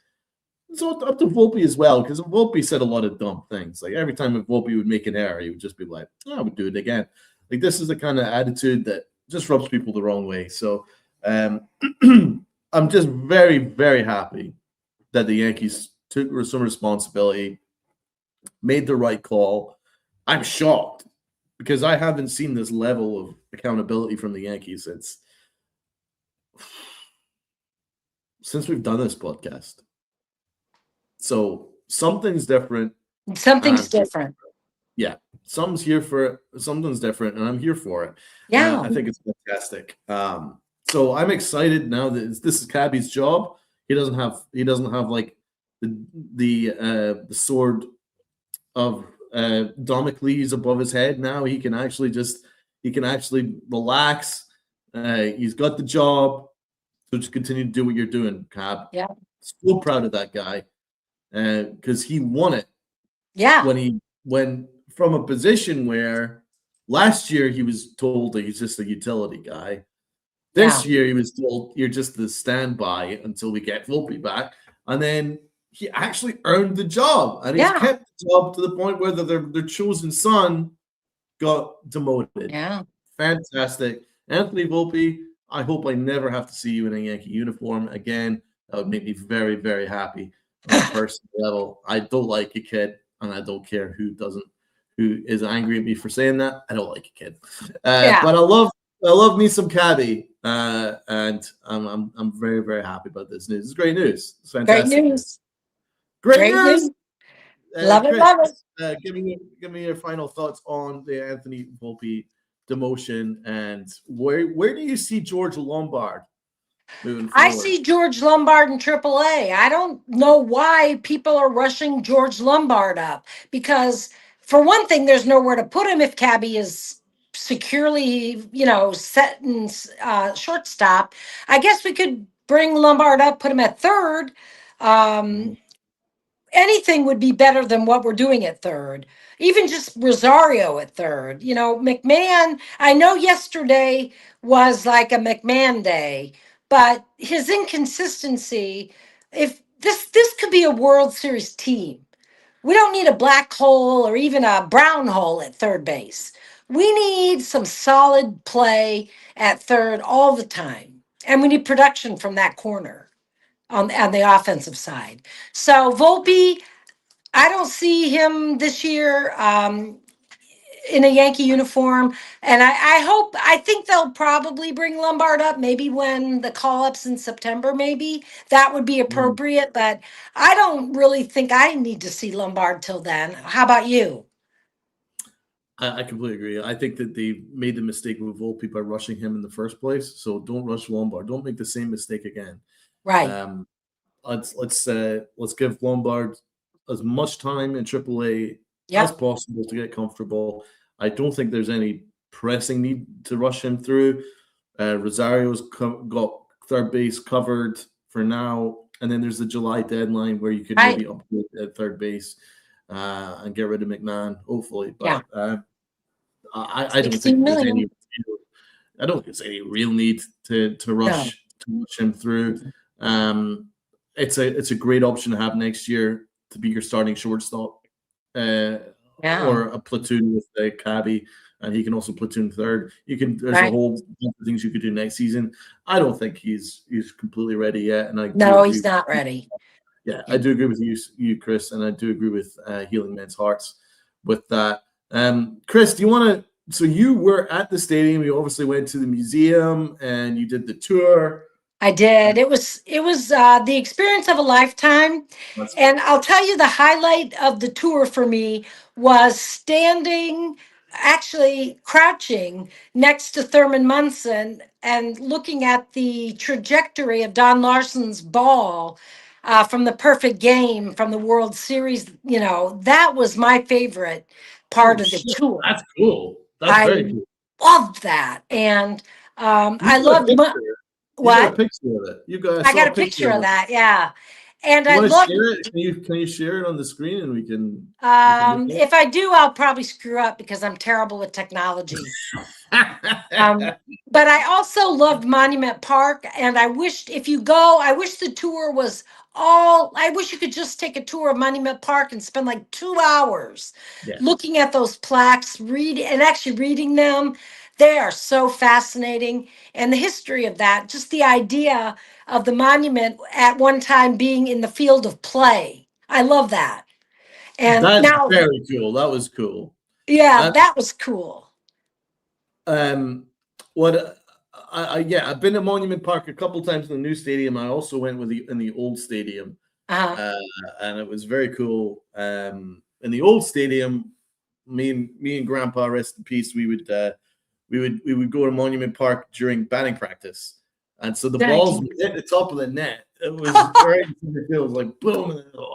S1: It's up to Volpe as well, because Volpe said a lot of dumb things. Like every time Volpe would make an error, he would just be like, oh, "I would do it again." Like this is the kind of attitude that just rubs people the wrong way. So I'm just very, very happy that the Yankees took some responsibility, made the right call. I'm shocked because I haven't seen this level of accountability from the Yankees since we've done this podcast. So something's different.
S2: Something's different.
S1: Yeah, something's here for it. Something's different, and I'm here for it.
S2: Yeah.
S1: I think it's fantastic. So I'm excited now that this is Cabby's job. He doesn't have like the sword of Damocles above his head. Now he can actually relax. He's got the job, so just continue to do what you're doing, Cab.
S2: Yeah.
S1: So proud of that guy because he won it.
S2: Yeah.
S1: When from a position where last year he was told that he's just a utility guy. This year he was told you're just the standby until we get Volpe back, and then he actually earned the job, and he's kept the job to the point where their chosen son got demoted.
S2: Yeah,
S1: fantastic, Anthony Volpe. I hope I never have to see you in a Yankee uniform again. That would make me very, very happy on a personal level. I don't like your kid, and I don't care who is angry at me for saying that. I don't like your kid, but I love me some Cabby, and I'm very, very happy about this news. It's great news. It's fantastic.
S2: Great news.
S1: Great news.
S2: Love
S1: Chris,
S2: it, love it.
S1: Give me your final thoughts on the Anthony Volpe demotion, and where do you see George Lombard moving forward?
S2: I see George Lombard in AAA. I don't know why people are rushing George Lombard up, because for one thing, there's nowhere to put him if Cabby is securely, set in shortstop. I guess we could bring Lombard up, put him at third. Anything would be better than what we're doing at third. Even just Rosario at third. McMahon, I know yesterday was like a McMahon day, but his inconsistency, if this could be a World Series team. We don't need a black hole or even a brown hole at third base. We need some solid play at third all the time. And we need production from that corner on the offensive side. So Volpe, I don't see him this year in a Yankee uniform. And I think they'll probably bring Lombard up maybe when the call-ups in September, maybe. That would be appropriate. But I don't really think I need to see Lombard till then. How about you?
S1: I completely agree. I think that they made the mistake with Volpe by rushing him in the first place. So don't rush Lombard. Don't make the same mistake again.
S2: Right.
S1: Let's give Lombard as much time in AAA as possible to get comfortable. I don't think there's any pressing need to rush him through. Rosario's got third base covered for now, and then there's the July deadline where you could maybe upgrade at third base and get rid of McMahon, hopefully. But I don't think there's any. I don't think there's any real need to rush him through. It's a great option to have next year to be your starting shortstop, or a platoon with the Cabby, and he can also platoon third. There's a whole bunch of things you could do next season. I don't think he's completely ready yet, and
S2: he's not ready.
S1: Yeah, I do agree with you, Chris, and I do agree with Healing Men's Hearts with that. Chris, do you want to? So you were at the stadium. You obviously went to the museum and you did the tour.
S2: I did. It was the experience of a lifetime. And I'll tell you, the highlight of the tour for me was crouching next to Thurman Munson and looking at the trajectory of Don Larson's ball from the perfect game, from the World Series. That was my favorite
S1: Oh
S2: part of the
S1: shit,
S2: tour.
S1: that's cool. That's very
S2: I
S1: cool.
S2: loved that. And
S1: You
S2: I
S1: got a
S2: loved
S1: picture. You got a
S2: what?
S1: picture of it. I
S2: I
S1: saw
S2: got a
S1: a picture
S2: picture
S1: of
S2: of
S1: it.
S2: that. Yeah. And
S1: You
S2: I
S1: want to
S2: loved,
S1: share it? Can you share it on the screen and we can look at
S2: if I do, I'll probably screw up because I'm terrible with technology.
S1: it?
S2: Um, but I also loved Monument Park, and I wished if you go, I wish the tour was I wish you could just take a tour of Monument Park and spend like 2 hours
S1: Yeah,
S2: looking at those plaques, actually reading them. They are so fascinating. And the history of that, just the idea of the monument at one time being in the field of play. I love that. And
S1: that's
S2: now,
S1: very cool. That was cool.
S2: yeah,
S1: I,
S2: that was cool.
S1: um, what yeah, I've been to Monument Park a couple times in the new stadium. I also went in the old stadium,
S2: Uh,
S1: uh, and it was very cool. In the old stadium, me and Grandpa, rest in peace, we would go to Monument Park during batting practice, and so the balls
S2: Nice.
S1: would hit the top of the net. It was right in the field, like boom, and oh,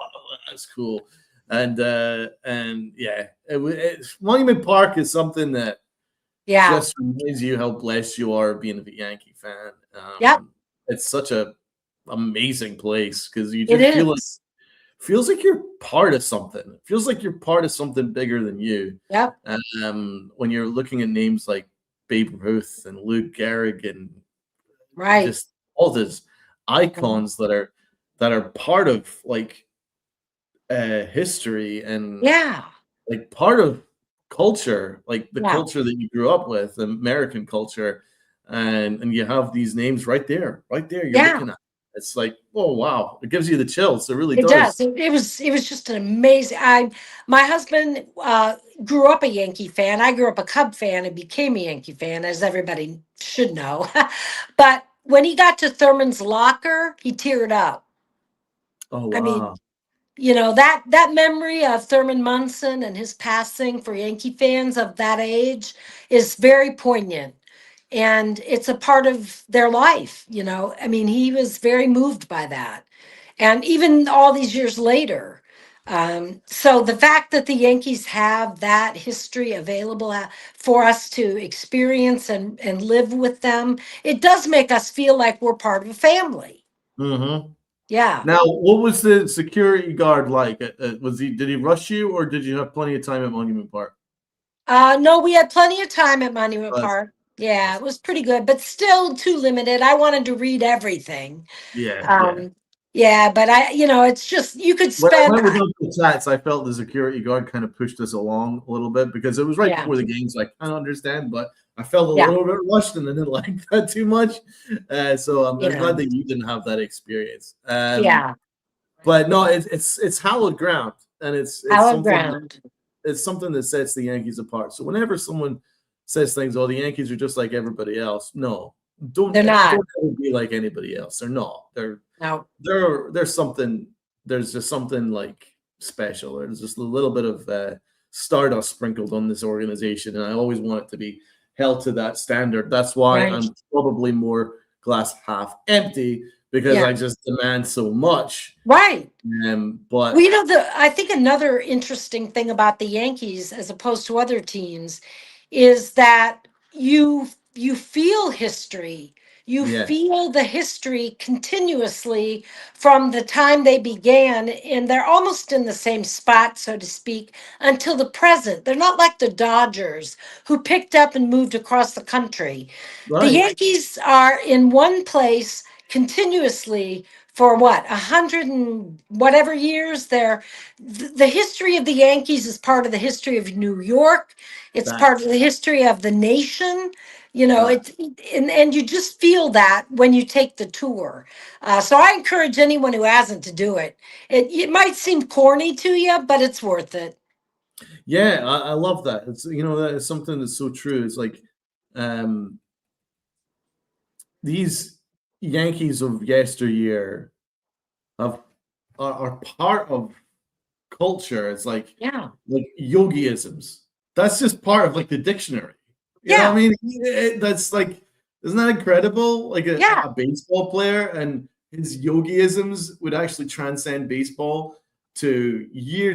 S1: that's cool. And yeah, Monument Park is something that
S2: Yeah.
S1: just reminds you how blessed you are being a Yankee fan.
S2: Yep.
S1: It's such a amazing place because you
S2: It
S1: just
S2: is.
S1: feels like you're part of something. It feels like you're part of something bigger than you.
S2: Yep.
S1: When you're looking at names like Babe Ruth and Luke Gehrig and
S2: Right.
S1: just all these icons that are part of like history and
S2: Yeah.
S1: like part of culture, like the
S2: Yeah.
S1: culture that you grew up with, American culture, and you have these names right there, right there. You're
S2: Yeah.
S1: looking at. It's like, oh wow, it gives you the chills. It really
S2: It does.
S1: does.
S2: It was just an amazing. My husband grew up a Yankee fan. I grew up a Cub fan and became a Yankee fan, as everybody should know. But when he got to Thurman's locker, he teared up.
S1: Oh
S2: I mean,
S1: wow.
S2: that memory of Thurman Munson and his passing for Yankee fans of that age is very poignant. And it's a part of their life. I mean, he was very moved by that. And even all these years later. So the fact that the Yankees have that history available for us to experience and live with them, it does make us feel like we're part of a family.
S1: Mm-hmm.
S2: Yeah.
S1: Now, what was the security guard like? Did he rush you, or did you have plenty of time at Monument Park?
S2: No, we had plenty of time at Monument
S1: That's,
S2: Park. Yeah,
S1: that's
S2: it was pretty good, but still too limited. I wanted to read everything.
S1: yeah, yeah.
S2: Um, yeah, but it's just you could
S1: When I
S2: spend.
S1: went with Uncle Tats, I felt the security guard kind of pushed us along a little bit because it was right
S2: Yeah,
S1: before the game, so I kind of understand, but I felt a
S2: yeah,
S1: little bit rushed and I didn't like that too much. So I'm
S2: yeah,
S1: glad that you didn't have that experience.
S2: yeah.
S1: But no, it's hallowed ground, and it's
S2: Our
S1: something
S2: ground.
S1: it's something that sets the Yankees apart. So whenever someone says things, "Oh, the Yankees are just like everybody else," no,
S2: They're not.
S1: don't ever be like anybody else. They're not.
S2: No.
S1: There's something. There's just something like special. There's just a little bit of stardust sprinkled on this organization, and I always want it to be held to that standard. That's why
S2: Right.
S1: I'm probably more glass half empty because
S2: Yeah.
S1: I just demand so much.
S2: Right. Well,
S1: But
S2: I think another interesting thing about the Yankees, as opposed to other teams, is that you feel history. You
S1: yeah,
S2: feel the history continuously from the time they began, and they're almost in the same spot, so to speak, until the present. They're not like the Dodgers, who picked up and moved across the country. The
S1: right.
S2: Yankees are in one place continuously for what, 100 and whatever years. The history of the Yankees is part of the history of New York. It's part
S1: Facts.
S2: of the history of the nation.
S1: Facts.
S2: It's and you just feel that when you take the tour. So I encourage anyone who hasn't to do it. It might seem corny to you, but it's worth it.
S1: Yeah, I love that. It's that is something that's so true. It's like um these Yankees of yesteryear have are part of culture. It's
S2: Yeah.
S1: like yogiisms. That's just part of like the dictionary. You know what I
S2: Yeah.
S1: mean? That's like, isn't that incredible? Like a
S2: Yeah.
S1: baseball player and his yogiisms would actually transcend baseball to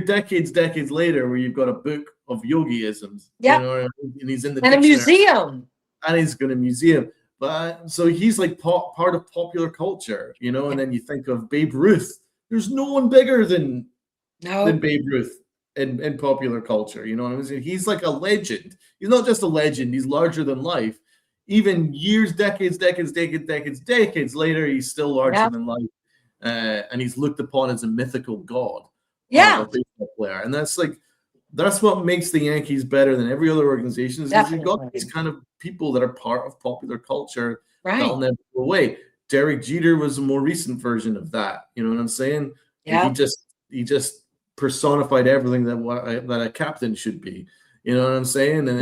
S1: decades later, where you've got a book of yogiisms,
S2: Yep.
S1: and he's in the
S2: And a
S1: dictionary,
S2: museum.
S1: and he's got a museum. But so he's like part of popular culture, and then you think of Babe Ruth. There's no one bigger than Babe Ruth in popular culture. You know what I'm saying? He's like a legend. He's not just a legend, he's larger than life. Even years, decades later, he's still larger than life. And he's looked upon as a mythical god, a baseball player. And that's what makes the Yankees better than every other organization, is because you've got these kind of people that are part of popular culture that'll never go away. Derek Jeter was a more recent version of that. You know what I'm saying?
S2: Yeah.
S1: He just personified everything that a captain should be. You know what I'm saying? And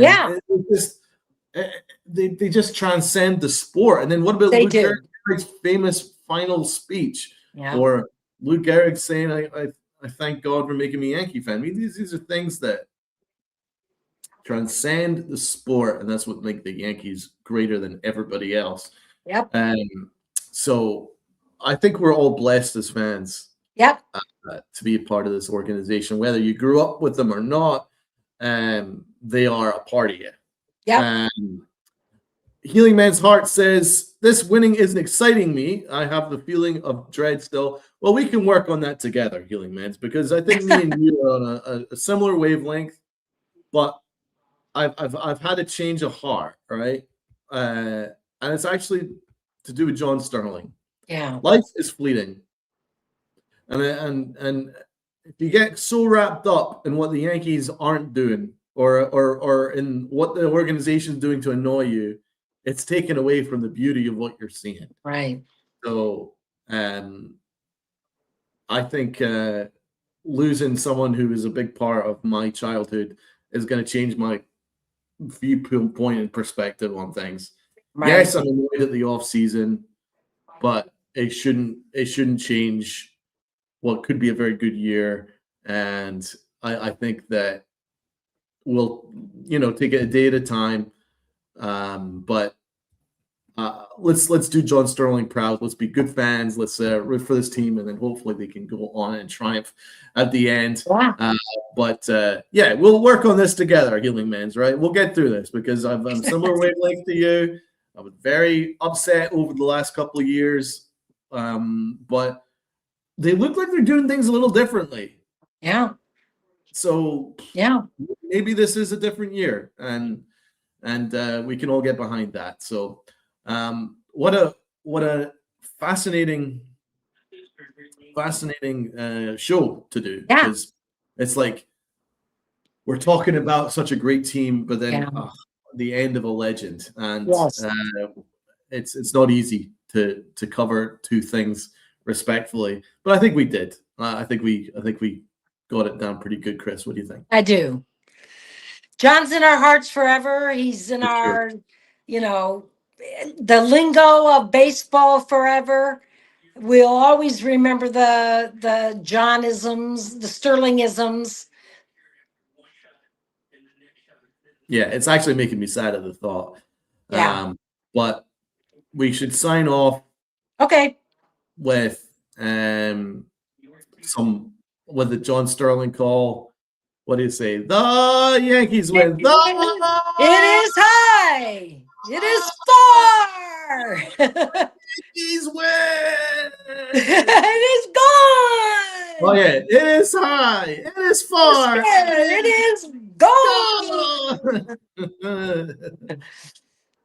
S1: they just transcend the sport. And then what about Luke Gehrig's famous final speech, or Luke Gehrig saying, I thank God for making me a Yankee fan. I mean, these are things that transcend the sport, and that's what make the Yankees greater than everybody else.
S2: Yep.
S1: So I think we're all blessed as fans.
S2: Yep.
S1: To be a part of this organization, whether you grew up with them or not, they are a part of you.
S2: Yep.
S1: Healing Man's Heart says, this winning isn't exciting me. I have the feeling of dread still. Well, we can work on that together, Healing Man's, because I think me and you are on a similar wavelength, but I've had a change of heart, right? And it's actually to do with John Sterling.
S2: Yeah.
S1: Life is fleeting. And if you get so wrapped up in what the Yankees aren't doing, or in what the organization's doing to annoy you, it's taken away from the beauty of what you're seeing.
S2: Right.
S1: So I think losing someone who is a big part of my childhood is going to change my viewpoint and perspective on things. Right. Yes, I'm annoyed at the off season, but it shouldn't change what could be a very good year. And I think that we'll take it a day at a time. But let's do John Sterling proud. Let's be good fans. Let's root for this team, and then hopefully they can go on and triumph at the end.
S2: Yeah.
S1: But we'll work on this together, Healing Man's, right? We'll get through this, because I'm similar wavelength to you. I was very upset over the last couple of years, but they look like they're doing things a little differently.
S2: Yeah.
S1: So maybe this is a different year, and we can all get behind that. So what a fascinating show to do, because it's like we're talking about such a great team, but then the end of a legend, and it's not easy to cover two things respectfully, but I think we did. I think we got it down pretty good, Chris. What do you think?
S2: I do. John's in our hearts forever. He's in our, the lingo of baseball forever. We'll always remember the Johnisms, the Sterlingisms.
S1: Yeah, it's actually making me sad at the thought.
S2: Yeah.
S1: But we should sign off.
S2: Okay.
S1: With the John Sterling call. What do you say? The Yankees win.
S2: It is high. It is far.
S1: Yankees win.
S2: It is gone.
S1: Oh yeah, it is high. It is far.
S2: It is gone.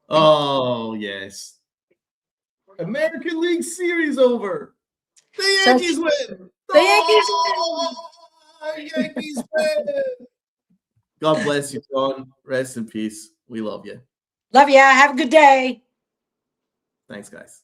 S1: Oh yes. American League Series over. The Yankees win.
S2: The Yankees win.
S1: Yankees win. God bless you, John. Rest in peace. We love you.
S2: Love ya. Have a good day.
S1: Thanks, guys.